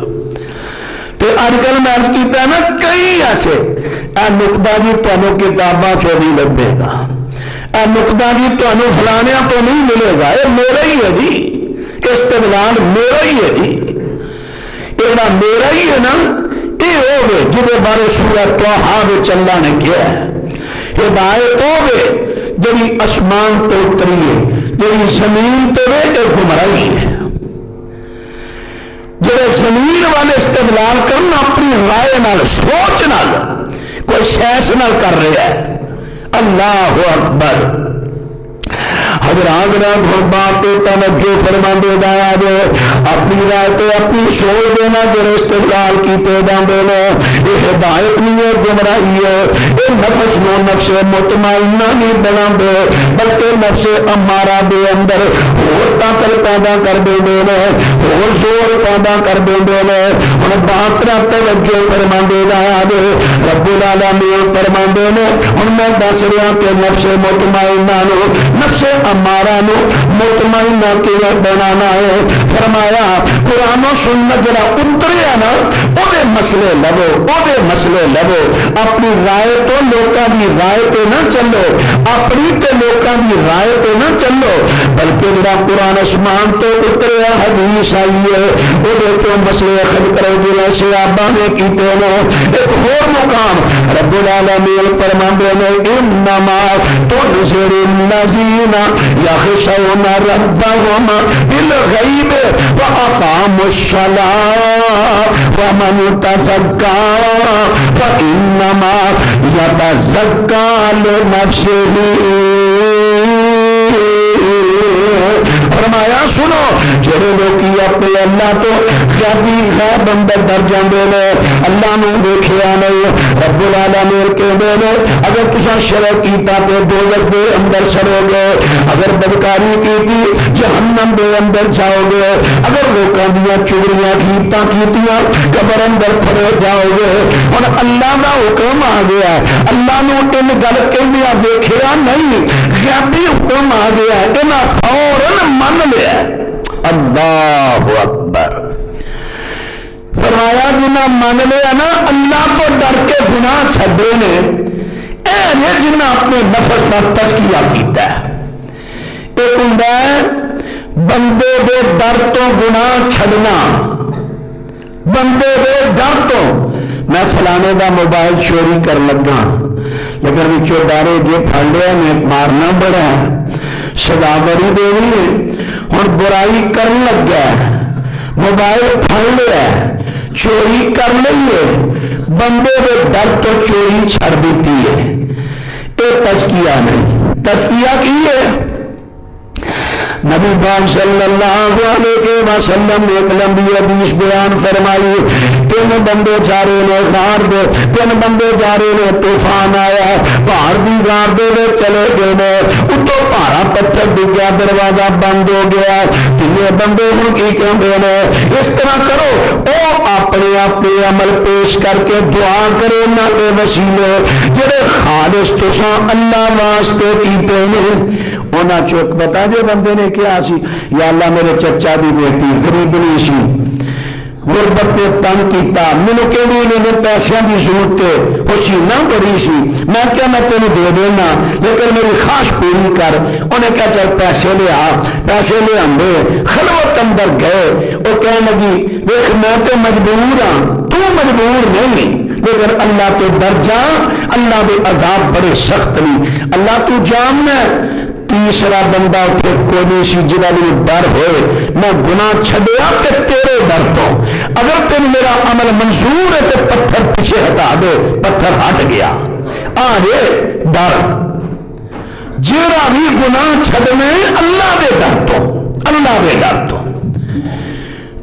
[SPEAKER 2] تو اج کل میں عرض کیتا نا کئی ایسے اے نقطہ جی تمہیں کتاباں چوں نہیں لبے گا, اے نقطہ جی تمہیں فلانیاں تو نہیں ملے گا, یہ میرا ہی ہے جی, استدلال میرا ہی ہے جی, یہ میرا ہی ہے نا. یہ ہوگے جہے بارے سورہ طٰہٰ وچ اللہ نے کیا ہے ہدایت ہوگے جڑی آسمان تو اتری ہے جڑی زمین تو یہ گمراہی ہے. جڑے زمین والے استدلال کرنا اپنی رائے نال سوچ نال کوئی سائنس نال کر رہا ہے. اللہ اکبر. حضرات نے بات توجہ فرما دے دایا جو اپنی رائے تو اپنی سوچ دینا جو استدلال کیتے جاندے نے یہ ہدایت نہیں ہے گمراہی ہے. یہ نفس نو نفس مطمئنہ نہیں بنا دے بلکہ نفس امارہ دے اندر اور طاقت پیدا کر دے نے اور زور پیدا کر دے نے. ہن بات نہ توجہ فرما دے دایا جو رب العالمین فرما دے نے. ہن میں دس رہا کہ نفس مطمئنہ نو نفس امارہ نو مطمئنہ کیوں بنانا ہے. فرمایا قرآن و سنت جڑا اتریا نا او دے مسئلے لبو اپنی رائے تو لوکاں دی رائے تے نہ چلو, اپنی تے لوکاں دی رائے تے نہ چلو بلکہ جڑا قرآن اسمان تو اتریا حدیث آئی ہے او دے تو مسئلے خود کرو جڑے صحابہ نے کیتے نے. ایک اور مقام رب العالمین فرماندے نے انما تنذر الذین یخشون ربهم بالغیب واقاموا الصلاۃ ومن تزکا فانما یتزکا لنفسہ. فرمایا سنو جڑے لوگ اپنے اللہ تو غیب اندر ڈر جاندے نے اللہ نو دیکھیا نہیں. رب العالمین کہندے نے اگر تساں شرک کیتا تے دوزخ دے اندر سڑو گے, اگر بدکاری کیتی جہنم دے اندر جاؤ گے, اگر لوکاں دیاں چغلیاں کیتاں کیتیاں قبر اندر پھڑے جاؤ گے. ہن اللہ دا حکم آ گیا, اللہ نو ان گل کہندیاں دیکھیا نہیں غیبی حکم آ گیا, انہاں فوراً من لیا. اللہ اکبر. فرمایا جنہ من لیا نا اللہ کو ڈر کے گناہ چھڈے نے اے جنہ اپنے نفس کا تزکیہ کیتا ہے. ایک ہوندا ہے بندے دے ڈر تو گناہ چھڈنا, بندے دے ڈر تو میں فلانے دا موبائل چوری کر لگا لیکن وچوں ڈارے جے پھڑ لیا میں مارنا بڑا سزا بڑی دینی ہے. ہن برائی کرن لگا موبائل پھڑ لیا چوری کر لئیے بندے دے ڈر تو چوری چھڑ دیتی ہے. یہ تزکیہ نہیں. تزکیہ کی ہے نبی پاک صلی اللہ علیہ وسلم نے ایک لمبی حدیث بیان فرمائی. تین بندے جا رہے نے غار دے, تین بندے جا رہے نے طوفان آیا پہاڑ دی غار دے چلے گئے نے اتو پہاڑا پتھر ڈگیا دروازہ بند ہو گیا. تین بندے ہوں کی کہندے نے اس طرح کرو او اپنے اپنے عمل پیش کر کے دعا کرے نہ دے وسیلے جڑے خالص تساں اللہ واسطے کیتے نے. انہاں چوک بتا جے بندے نے کیا سی یا اللہ میرے چچا دی بیٹی غریبنی سی غربت نے تنگ کیتا مینوں کہندی نے پیسے دی ضرورت حسینہ بڑی سی میں کیا میں تینوں دے دینا لیکن میری خواہش پوری کر. انہیں کہا چل پیسے لے آ, پیسے لے آندے خلوت اندر گئے. وہ کہنے لگی دیکھ میں تو مجبور ہاں تو مجبور نہیں لیکن اللہ تو ڈر جا, اللہ دے عذاب بڑے سخت نہیں. اللہ تو جاننا تیسرا بندہ اتنے کوئی نہیں سی جنہ بھی ڈر ہوئے میں گناہ چھڈیا کہ تیرے ڈر تو اگر تین میرا عمل منظور ہے تو پتھر پیچھے ہٹا دے. پتھر ہٹ گیا. آ رے ڈر جیڑا بھی گناہ چھڑنے اللہ دے ڈر تو، اللہ دے ڈر تو۔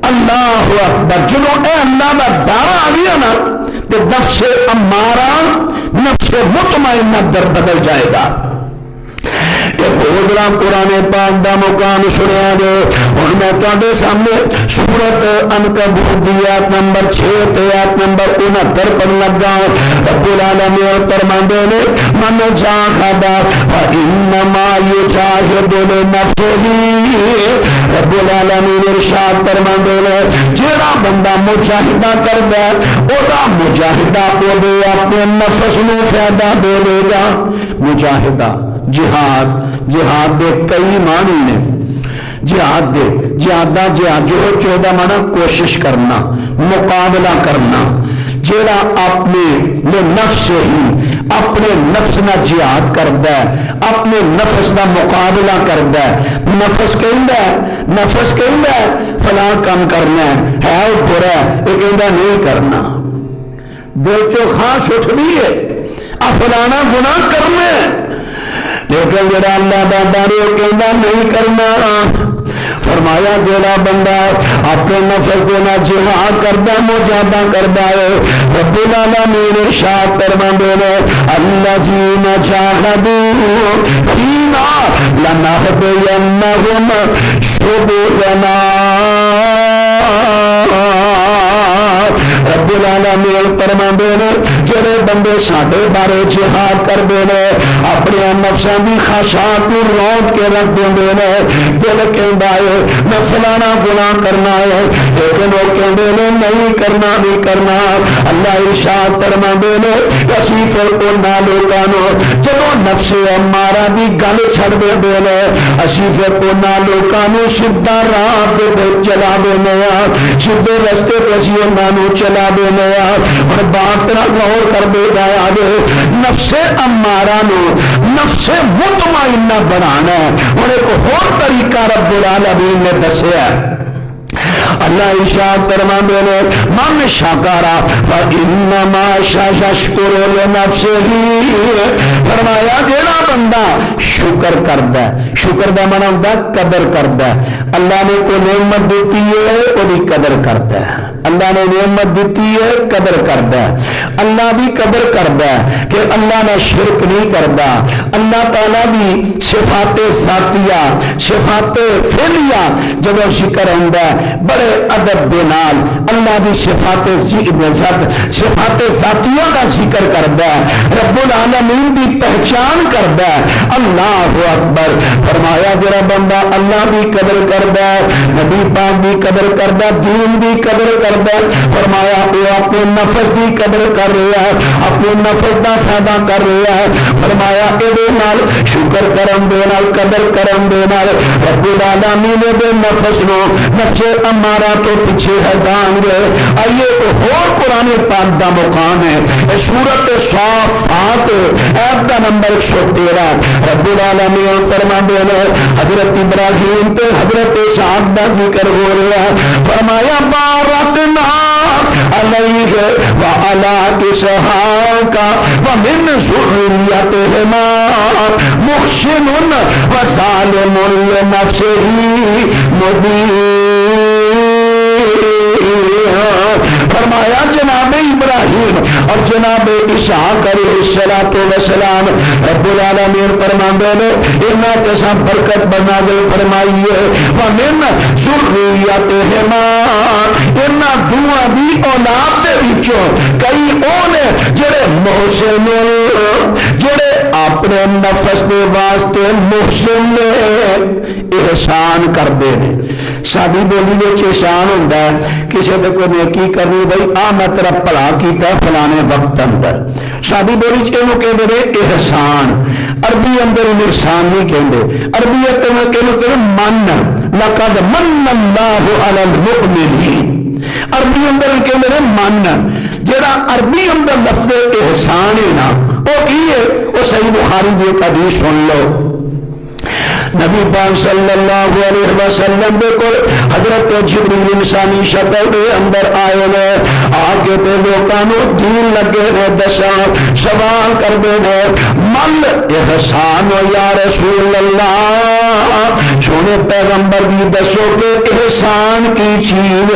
[SPEAKER 2] اللہ اکبر، جدو اے اللہ دا ڈر آ گیا نا تو نفس امارہ نفس مطمئنہ در بدل جائے گا۔ ایک ہوگرا قرآن پاک دا مقام سنیا دے، اور میں تواڈے سامنے سورت عنکبوت دی آیت نمبر 6 تے آیت نمبر 69 پڑھن لگا۔ رب العالمین فرماندے نے من جاہد فانما یجاہد لنفسہ، رب العالمین ارشاد فرماندے نے جیڑا بندہ مجاہدہ کردا ہے او دا مجاہدہ او دے اپنے نفس نوں فائدہ دے دے گا۔ مجاہدہ جہاد، جہاد دے کئی معنی نے، جہاد دے جہاد جو چودہ معنی کوشش کرنا، مقابلہ کرنا، جیڑا اپنے نفس ہی اپنے نفس نہ جہاد کردا ہے، اپنے نفس نہ مقابلہ کردا ہے۔ نفس کہندا ہے فلاں کام کرنا ہے وہ برا ہے، یہ کہندا نہیں کرنا، دل چو خواہش اٹھنی ہے فلانا گناہ کرنا ہے، لیکن جڑا اللہ دا ڈر ہے کہندا نہیں کرنا۔ فرمایا جڑا بندہ اپنے نفس دے نال جہاد کردا، مجاہدہ کردا ہے، رب العالمین ارشاد فرماندے نے الذین جاہدوا فینا لنہدینہم سبلنا۔ رب العالمین فرماندے نے جڑے بندے ساڈے بارے جہاد کردے نے، اپنے نفساں دی خواہشات نوں روک کے رکھ دیندے نے، دل کہندا ہے میں فلانا گناہ کرنا ہے لیکن وہ کہندے نے نہیں کرنا نہیں کرنا۔ اللہ ارشاد فرماندے نے اسی پھر انہاں لوکاں نوں جدوں نفس امارہ دی گل چھڑ دیندے نے، اسی پھر انہاں لوکاں نوں سیدھا راہ تے چلا دیندے ہاں، سیدھے رستے تے اسی انہاں نوں چلا دیندے ہاں۔ اور بات طرح غور کر دے گا نفس امارہ نو نفس مطمئنہ بنانا ہے۔ اور ایک اور طریقہ رب العالمین نے دسیا ہے، اللہ ارشاد فرماندے نے من شکر فانما یشکر لنفسہ، فرمایا جیڑا بندہ شکر کردا ہے، شکر دا معنی ہوندا قدر کردا ہے، اللہ نے کوئی نعمت دیتی ہے اودی قدر کردا ہے، اللہ نے نعمت دیتی ہے قدر کردا ہے، اللہ دی قدر کردا ہے کہ اللہ نے شرک نہیں کردا، اللہ تعالی دی صفات ذاتیہ صفات فعلیہ جدوں ذکر ہوندا ہے بڑے ادب دے نال اللہ دی صفات ذاتیہ کا ذکر کردا ہے، رب العالمین دی پہچان کردا ہے۔ اللہ اکبر، فرمایا جڑا بندہ اللہ دی قدر کردا ہے، نبی پاک دی قدر کردا، دین دی قدر کردا، فرمایا وہ اپنے نفس دی قدر کر رہا ہے، اپنے نفس دا فائدہ کر رہا ہے، فرمایا اے نال شکر کرن دے نال قدر کرن دے نال رب العالمین دے نفس نو نفس امارہ تو پیچھے ہٹان گے۔ آئیے اور قرآن پاک دا مقام ہے سورت صافات آیت دا نمبر 113، رب العالمین فرماندے نے حضرت ابراہیم تے حضرت اسحاق دا ذکر ہو رہا ہے، فرمایا بارکنا علیہ وعلی اسحاق ومن ذریتہما محسن وظالم لنفسہ مبین۔ فرمایا جناب ابراہیم اور جناب اسحاق علیہ السلام رب العالمین فرماندے نے انہاں تے سب برکت بنازل فرمائی ہے، ومن ذریتہما، انہاں دوواں دی اولاد دے وچوں کئی او نے جڑے محسن جڑے اپنے نفس دے واسطے محسن احسان کردے نے۔ ساری بولی وچ احسان ہوندا ہے کسی تے کوئی نیکی کرنی، بھائی آ میں تیرا بھلا کیتا فلانے وقت اندر، ساری بولی چ اینو کہندے نے احسان، عربی اندر احسان نہیں کہندے، عربی اندر کہندے من، لقد من اللہ علی المؤمنین، عربی اندر کہندے نے من، جڑا عربی اندر لفظ احسان ہے نا وہ کی ہے، وہ صحیح بخاری دی ایک حدیث سن لو، نبی پاک صلی اللہ علیہ وسلم دے کول حضرت جبریل انسانی شکل دے اندر آئے نے آکے تے لوکاں نو دین لگے نے دساں سوال کر دے نے مل احسان یا رسول اللہ سونے پیغمبر بھی دسو کہ احسان کی چیز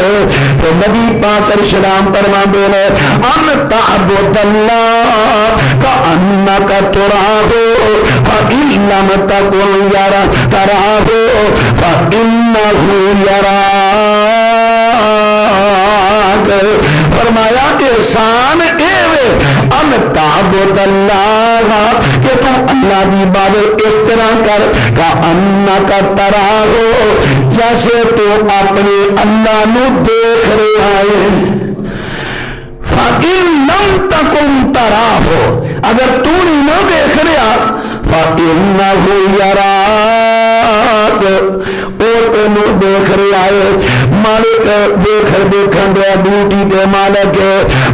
[SPEAKER 2] تو نبی پاک اسلام فرماندے نے ان تعبد اللہ کأنک تراہ فإن لم تکن تراہ فإنہ یراک فرمایا احسان اے ان تعبد اللہ کہ تو اللہ دی عبادت اس طرح کر کأنک تراہ جیسے تو اپنے اللہ نو دیکھ رہا ہے فَإِن لَمْ تَكُنْ تَرَاهُ اگر تو نہیں نہ دیکھ رہا فَإِنَّهُ يَرَاكَ او تینو دیکھ رہا ہے مالک دیکھن رہا ڈیوٹی دے مالک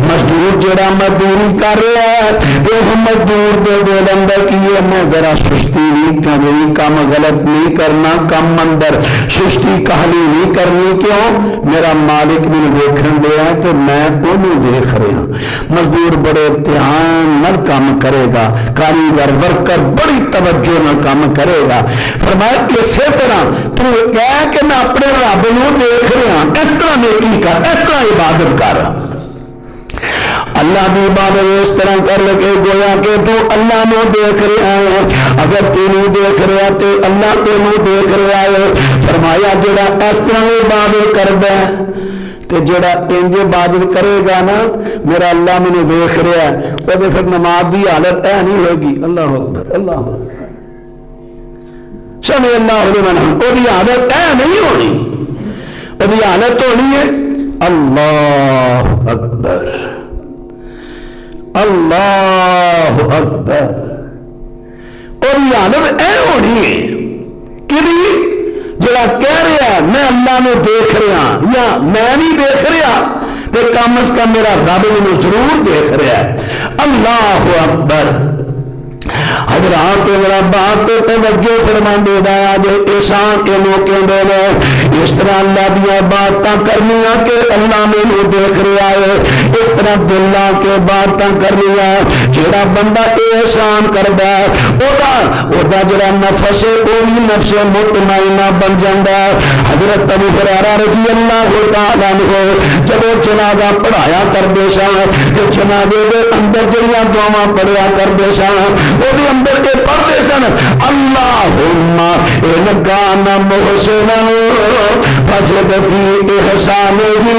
[SPEAKER 2] مزدور جڑا مزدوری کر رہا ہے وہ مزدور دے دل اندر کیے میں ذرا سستی نہیں کرنی کام غلط نہیں کرنا کام اندر سستی کہلی نہیں کرنی کیوں میرا مالک میں دیکھن دیا ہے تو میں انہوں دیکھ رہا ہوں مزدور بڑے دھیان نہ کام کرے گا کاریگر ورکر بڑی توجہ نہ کام کرے گا فرمایا اسی طرح تو کہہ کہ میں اپنے رب نو دیکھ رہا ہوں اس طرح نیکی کر اس طرح عبادت کر اللہ کی عبادت اس طرح کر لگے گویا کہ تو اللہ نو دیکھ رہا ہے اگر تو نہیں دیکھ رہا تو اللہ تینو دیکھ رہا ہے فرمایا جڑا اس طرح عبادت کردا ہے تے جڑا انج عبادت کرے گا نا میرا اللہ مینوں دیکھ رہا ہے او دے پھر نماز دی حالت اے نہیں ہوگی اللہ اکبر اللہ اکبر سمع اللہ لمن حمدہ او دی حالت اے نہیں ہونی او دی حالت ہونی ہے اللہ اکبر اللہ اکبر اور یہ حالت اے ہونی ہے کہ جڑا کہہ رہا ہے میں اللہ نے دیکھ رہا یا میں نہیں دیکھ رہا تو کم از کم میرا رب مجھے ضرور دیکھ رہا ہے اللہ اکبر حضرات میرا بات تو توجہ فرماندے دایا جو احسان کے موقع دے لے اس طرح اللہ دیا باتاں کرنیاں کہ اللہ میں دیکھ رہا ہے اس طرح دل لا کے باتاں کرنیاں جڑا بندہ احسان کردا ہے او دا جڑا نفس ہے او بھی نفس مطمئنہ بن جاندا ہے حضرت ابو ہریرہ رضی اللہ تعالی عنہ جب جنازہ پڑھایا کردے سن کہ جنازے دے اندر جڑیاں دعاواں پڑھیا کردے سن وہ بھی اندر کے پڑھتے سن اللہم ان کان محسنا فزد فی احسانہ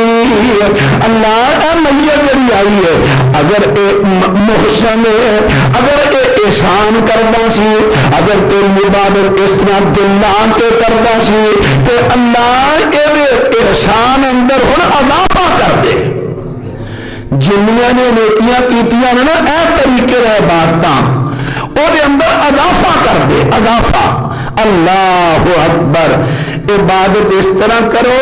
[SPEAKER 2] اللہ اے میت جڑی آئی ہے اگر اے محسن ہے اگر اے احسان کردا سی اگر تیری عبادت اس طرح دل لا کے کردا سی تے اللہ اے احسان اندر ہن اضافہ کر دے جنیاں نے نیکیاں کیتیاں نا اے طریقے رہ باتاں او دے اندر اضافہ کر دے اضافہ اللہ اکبر عبادت اس طرح کرو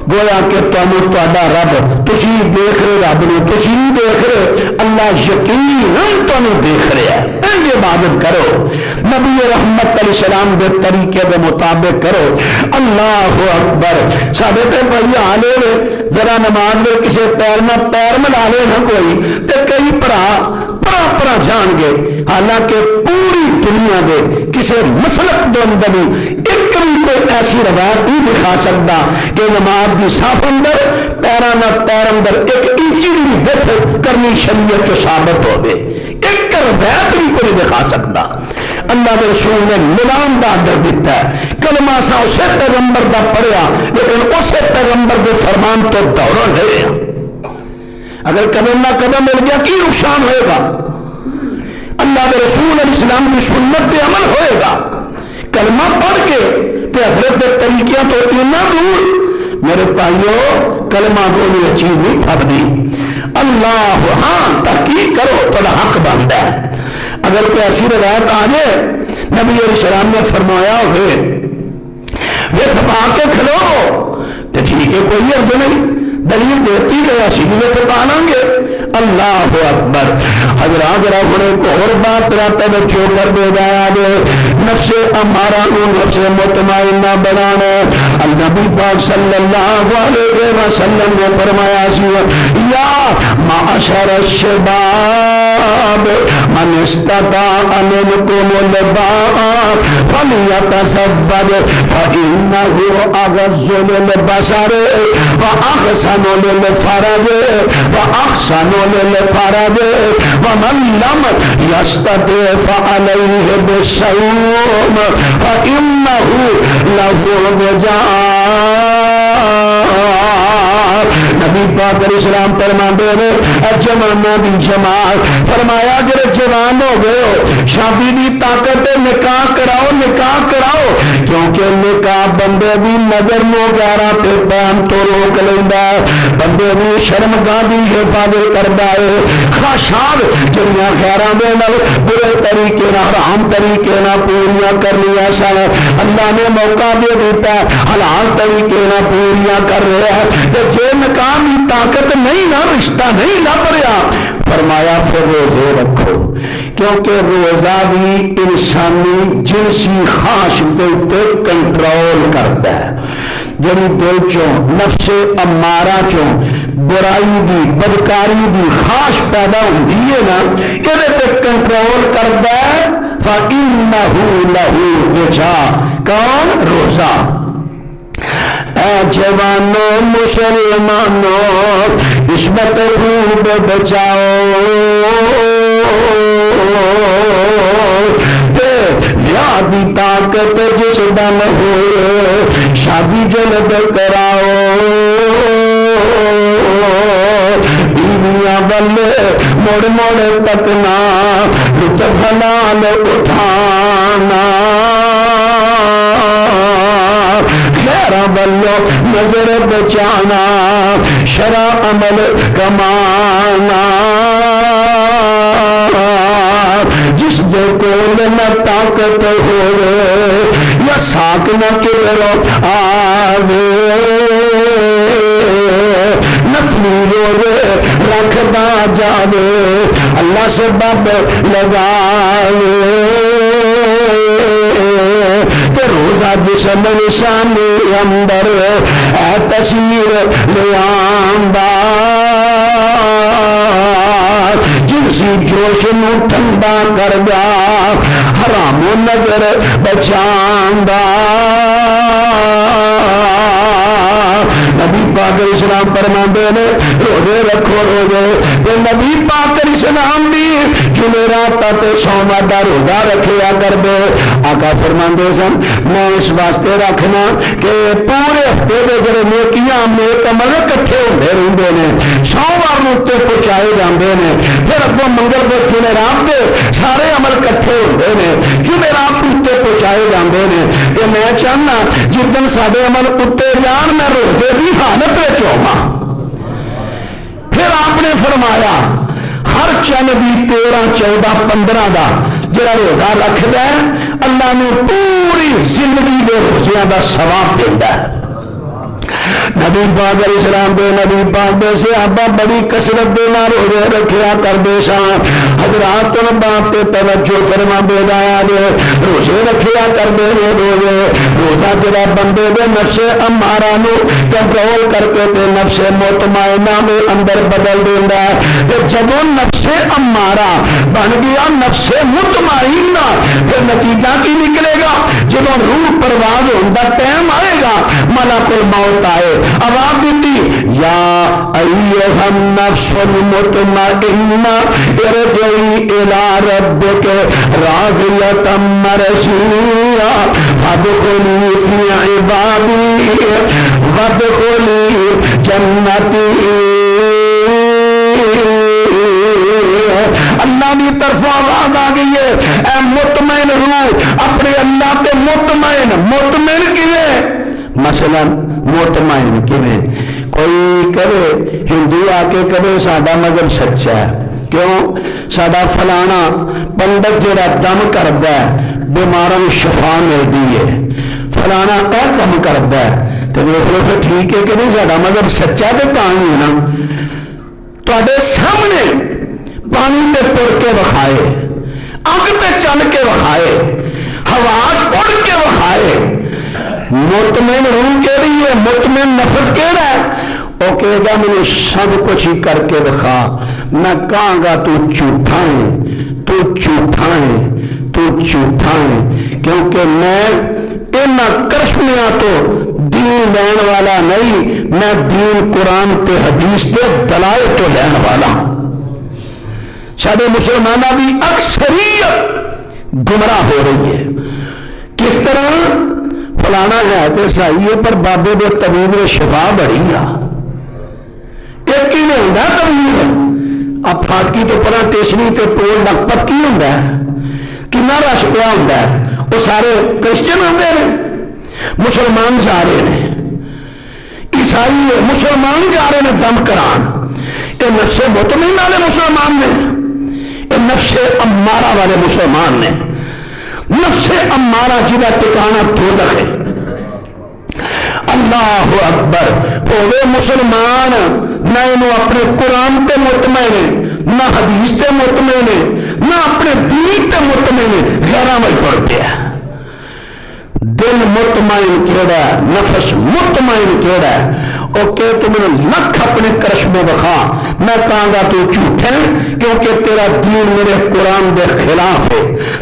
[SPEAKER 2] گویا کہ تہاڈا رب تسی دیکھ رہے رب نو تسی نہیں دیکھ رہے اللہ یقیناً تانوں دیکھ رہا ہے انج عبادت کرو نبی رحمت علیہ السلام دے طریقے دے مطابق کرو اللہ اکبر ساڈے تے بھائی حالے نے ذرا نماز میں کسی پیر نہ پیر ملا لے نہ کوئی تے کئی پرا جان گے حالانکہ پوری دنیا دے کسی مسلک دے اندر ایک بھی کوئی ایسی روایت نہیں دکھا سکتا کہ نماز دی صف اندر پیراں نہ پیر اندر ایک انچی بھی وتھ کرنی شریعت چ ثابت ہو گئے ایک روایت بھی کوئی دکھا سکتا اللہ کے رسول نے ملان دا آرڈر دیتا ہے کلمہ سا اسے پیغمبر دا پڑھیا لیکن اسے پیغمبر دے فرمان تو دوڑ رہے ہیں اگر قدم نہ قدم مل گیا کی نقصان ہوئے گا اللہ کے رسول علیہ السلام کی سنت پہ عمل ہوئے گا کلمہ پڑھ کے تے حضرت کے طریقیاں تو اتنا دور میرے بھائیو کلمہ کوئی چیز نہیں تھپدی اللہ ہاں تحقیق کرو تو حق بنتا ہے اگر کوئی ایسی روایت آ جائے نبی علیہ السلام نے فرمایا ہوئے وہ تھپا کے کھلو تو ٹھیک ہے کوئی عرض نہیں دلیل دیتی گیا سی بھی تھپا لیں گے اللہ اکبر۔ حضرات رب نے ایک اور بات را توجہ کر دے گیا دے، نفس امارہ نو نفس مطمئنہ بنانا۔ نبی پاک صلی اللہ علیہ وسلم نے فرمایا سی یا معاشر الشباب من استطاع منکم الباء فلیتزوج فإنه اغض للبصر واحسن للفرج واحسن للفرج ومن لم يستطع فعليه بالصوم فإنه له وجاء۔ نبی پاک علیہ السلام فرماتے ہیں جوانوں دی جماعت، فرمایا جڑے جوان ہو گئے ہو شادی دی طاقت نکاح کراؤ، نکاح کراؤ، کیونکہ نکاح بندے دی نظر نو گارا تے پام تو روک لیندا ہے، بندے دی شرمگاہ دی حفاظت کردا ہے۔ خواہشات جڑیاں غیراں دے نال برے طریقے نال حرام طریقے نال پوریاں کرنیاں سن، اللہ نے موقع دے دیتا ہے حلال طریقے نال پوریاں کر رہا ہے۔ تے جے نکاح کی طاقت نہیں نہ رشتہ نہیں لب رہا، فرمایا پھر روزے رکھو، کیونکہ روزہ بھی انسانی جنسی خواہش تے کنٹرول کرتا ہے۔ جڑی دل چوں نفس امارہ چوں برائی دی بدکاری دی خواہش پیدا ہوندی ہے نا، یہ تے کنٹرول کرتا ہے۔ فَإِنَّهُ لَهُ وِجَاءٌ، کون؟ روزہ۔ اے جوانوں مسلمانوں عصمت خوب بچاؤ، ویاہ دی طاقت جس دن ہوئے شادی جلد کراؤ، بیویاں والے مڑ مڑ تکنا، لطف حلال اٹھانا، خیرہ بلو نظر بچانا، شرع عمل کمانا، جس دے کول نہ طاقت ہوئے یا ساک نہ کدھر آوے، نفلی روزے رکھدا جاوے، اللہ سے باب لگاوے، روزہ جسم نشانی اندر اے تصویر لیاندہ، جنسی جوش نو ٹھنڈا کر گا، حرام نظر بچاندہ۔ نبی پاک علیہ السلام فرماندے نے روزے رکھو روزے، تے نبی پاک علیہ السلام بھی جمعرات تے سوموار دا روزہ رکھیا کر دے۔ آقا فرماندے سن میں اس واسطے رکھنا کہ پورے ہفتے دے جڑے نیکیاں نیک عمل کٹھے ہوندے رہندے نے، سوموار نوں تے پہنچائے جاندے نے، پھر اگوں منگل تے جمعرات دے سارے عمل کٹھے ہوندے نے، جمعرات نوں تے پہنچائے جاندے نے۔ تے میں چاہنا جدن سارے عمل اُتے جان میں روزے دی حالت وچ ہوواں۔ پھر آپ نے فرمایا ہر چند دی 13 14 15 دا جڑا روزہ رکھدا ہے اللہ نے پوری زندگی دے روزیاں دا ثواب دیندا ہے۔ نبی پاک علیہ السلام دے نبی پاک دے صحابہ بڑی کثرت دے نال روزے رکھیا کردے سن۔ حضرات تو بات تے توجہ فرما دے آیا دے روزے رکھیا کردے نے۔ روزے روزہ جڑا بندے دے نفس امارہ نو کنٹرول کر کے تے نفس مطمئنہ دے اندر بدل دیندا ہے۔ تے جدوں نفس امارہ بن گیا نفس مطمئنہ پھر نتیجہ کی نکلے گا؟ جدوں روح پرواز ہوندا ٹائم آئے گا ملک الموت آئے آواز دیتی یا ایھا النفس المطمئنہ ارجعی الی ربک راضیۃ مرضیہ فادخلی فی عبادی وادخلی جنتی۔ اللہ کی طرف آواز آ گئی ہے اے مطمئن روح اپنے اللہ تے مطمئن کیویں؟ مثلا مطمئن کیویں؟ کوئی کہے ہندو آ کے کہے ساڈا مذہب سچا ہے، کیوں؟ ساڈا فلانا پنڈت جڑا دم کردا ہے بیماراں نوں شفا ملدی ہے، فلانا اے کم کردا ہے، تے دیکھ لو پھر ٹھیک ہے کہ نہیں؟ ساڈا مذہب سچا تے تاں ہی ہے نا۔ تواڈے سامنے پانی تے تر کے وکھائے، اگ تے چل کے وکھائے، ہوا اڑ کے وکھائے، مطمئن روح کیڑی ہے، مطمئن نفس کیڑا ہے؟ وہ کہے گا مجھے سب کچھ ہی کر کے دکھا، میں کہاں گا تو جھوٹا ہے، تو جھوٹا ہے، تو جھوٹا ہے، کیونکہ میں ان کرشمیاں تو دین لین والا نہیں، میں دین قرآن تے حدیث تے دلائل تو لین والا۔ سارے مسلمانوں کی اکثریت گمراہ ہو رہی ہے۔ کس طرح؟ فلانا ہے تو صحیح ہے پر بابے دے طبیب نے شفا بڑی آ، ایک ہی نہیں ہوتا طبیب، اب پھاٹکی تو پرا ٹیشنی تے ٹول لکھپت کی ہوتا ہے، کنا رش پیا ہوتا ہے، وہ سارے کرسچن ہوتے ہیں، مسلمان جا رہے ہیں، عیسائی ہے، مسلمان جا رہے ہیں دم کران، یہ نفس مطمئن والے مسلمان نے، یہ نفس امارہ والے مسلمان نے، نفس امارہ جہاں ٹکانا دوزخ ہے۔ اللہ اکبر، ہوئے مسلمان نہ انہوں اپنے قرآن تے مطمئن ہے، نہ حدیث تے مطمئن ہے، نہ اپنے دین تے مطمئن ہے، غیرہ میں پڑ گیا۔ دل مطمئن کیڑا ہے، نفس مطمئن کیڑا ہے؟ اوکے تو میں لکھ اپنے کرشمے بخا، میں کہاں گا تو جھوٹ ہے، کیونکہ تیرا دین میرے قرآن دے خلاف ہے،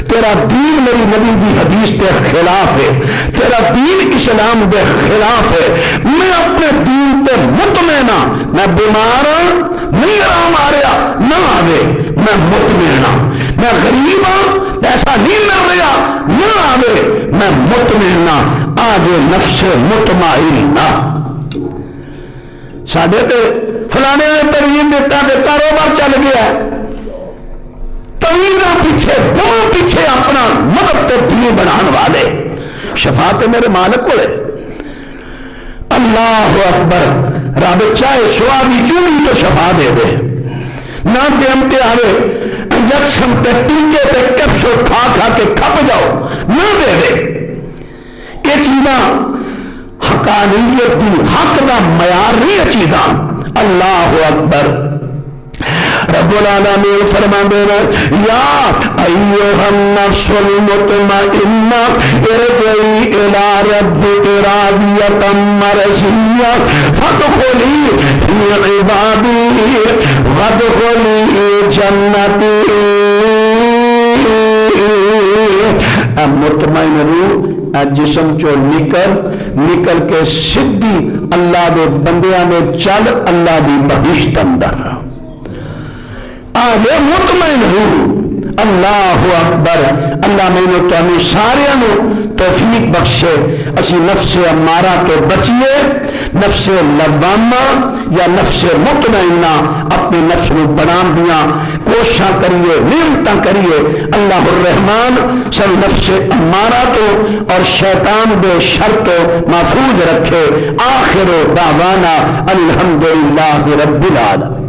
[SPEAKER 2] تیرا دین میری نبی دی حدیث دے خلاف ہے، تیرا دین اسلام دے خلاف ہے۔ میں اپنے دین تے مطمئن ہاں، میں بیمار ہوں نہیں آرام آ رہا نہ آوے، میں مطمئن ہاں، میں غریب ہوں ایسا نہیں مل رہا نہ آوے، میں مطمئن ہاں، آج نفس مطمئن نہ ساڈے تے فلانے نے ترغیب دیتا تے کاروبار چل گیا، تغیروں پیچھے دو پیچھے اپنا مدد تے دین بنان والے، شفا تے میرے مالک کو ہے۔ اللہ اکبر، رب چاہے سوابی چوڑی تو شفا دے دے، نہ دیمتے آوے انجیکشن تے ٹیکے تے کیپسول کھا کھا کے کھپ جاؤ، نہ دے دے۔ یہ چیزاں حقانیت دی حق دا معیار نہیں چیزاں۔ اللہ اکبر، رب العالمین فرماندے ہیں یا ایھا النفس المطمئنہ ارجعی الی ربک راضیۃ مرضیہ فادخلی فی عبادی وادخلی جنتی۔ مطمئن روح جسم چو نکل کے سدھی اللہ دے بندیاں میں چل اللہ دی بہشت اندر آج مطمئن روح۔ اللہ اکبر، اللہ میں نے سارے توفیق بخشے، اسی نفس امارہ تو بچیے، نفس لوامہ یا نفس مطمئنہ اپنے نفس کو بنا دیا کوشاں کریے، نعمتاں کریے۔ اللہ الرحمن سب نفس امارہ تو اور شیطان دے شر تو محفوظ رکھے۔ آخر دعوانا الحمدللہ رب العالمین۔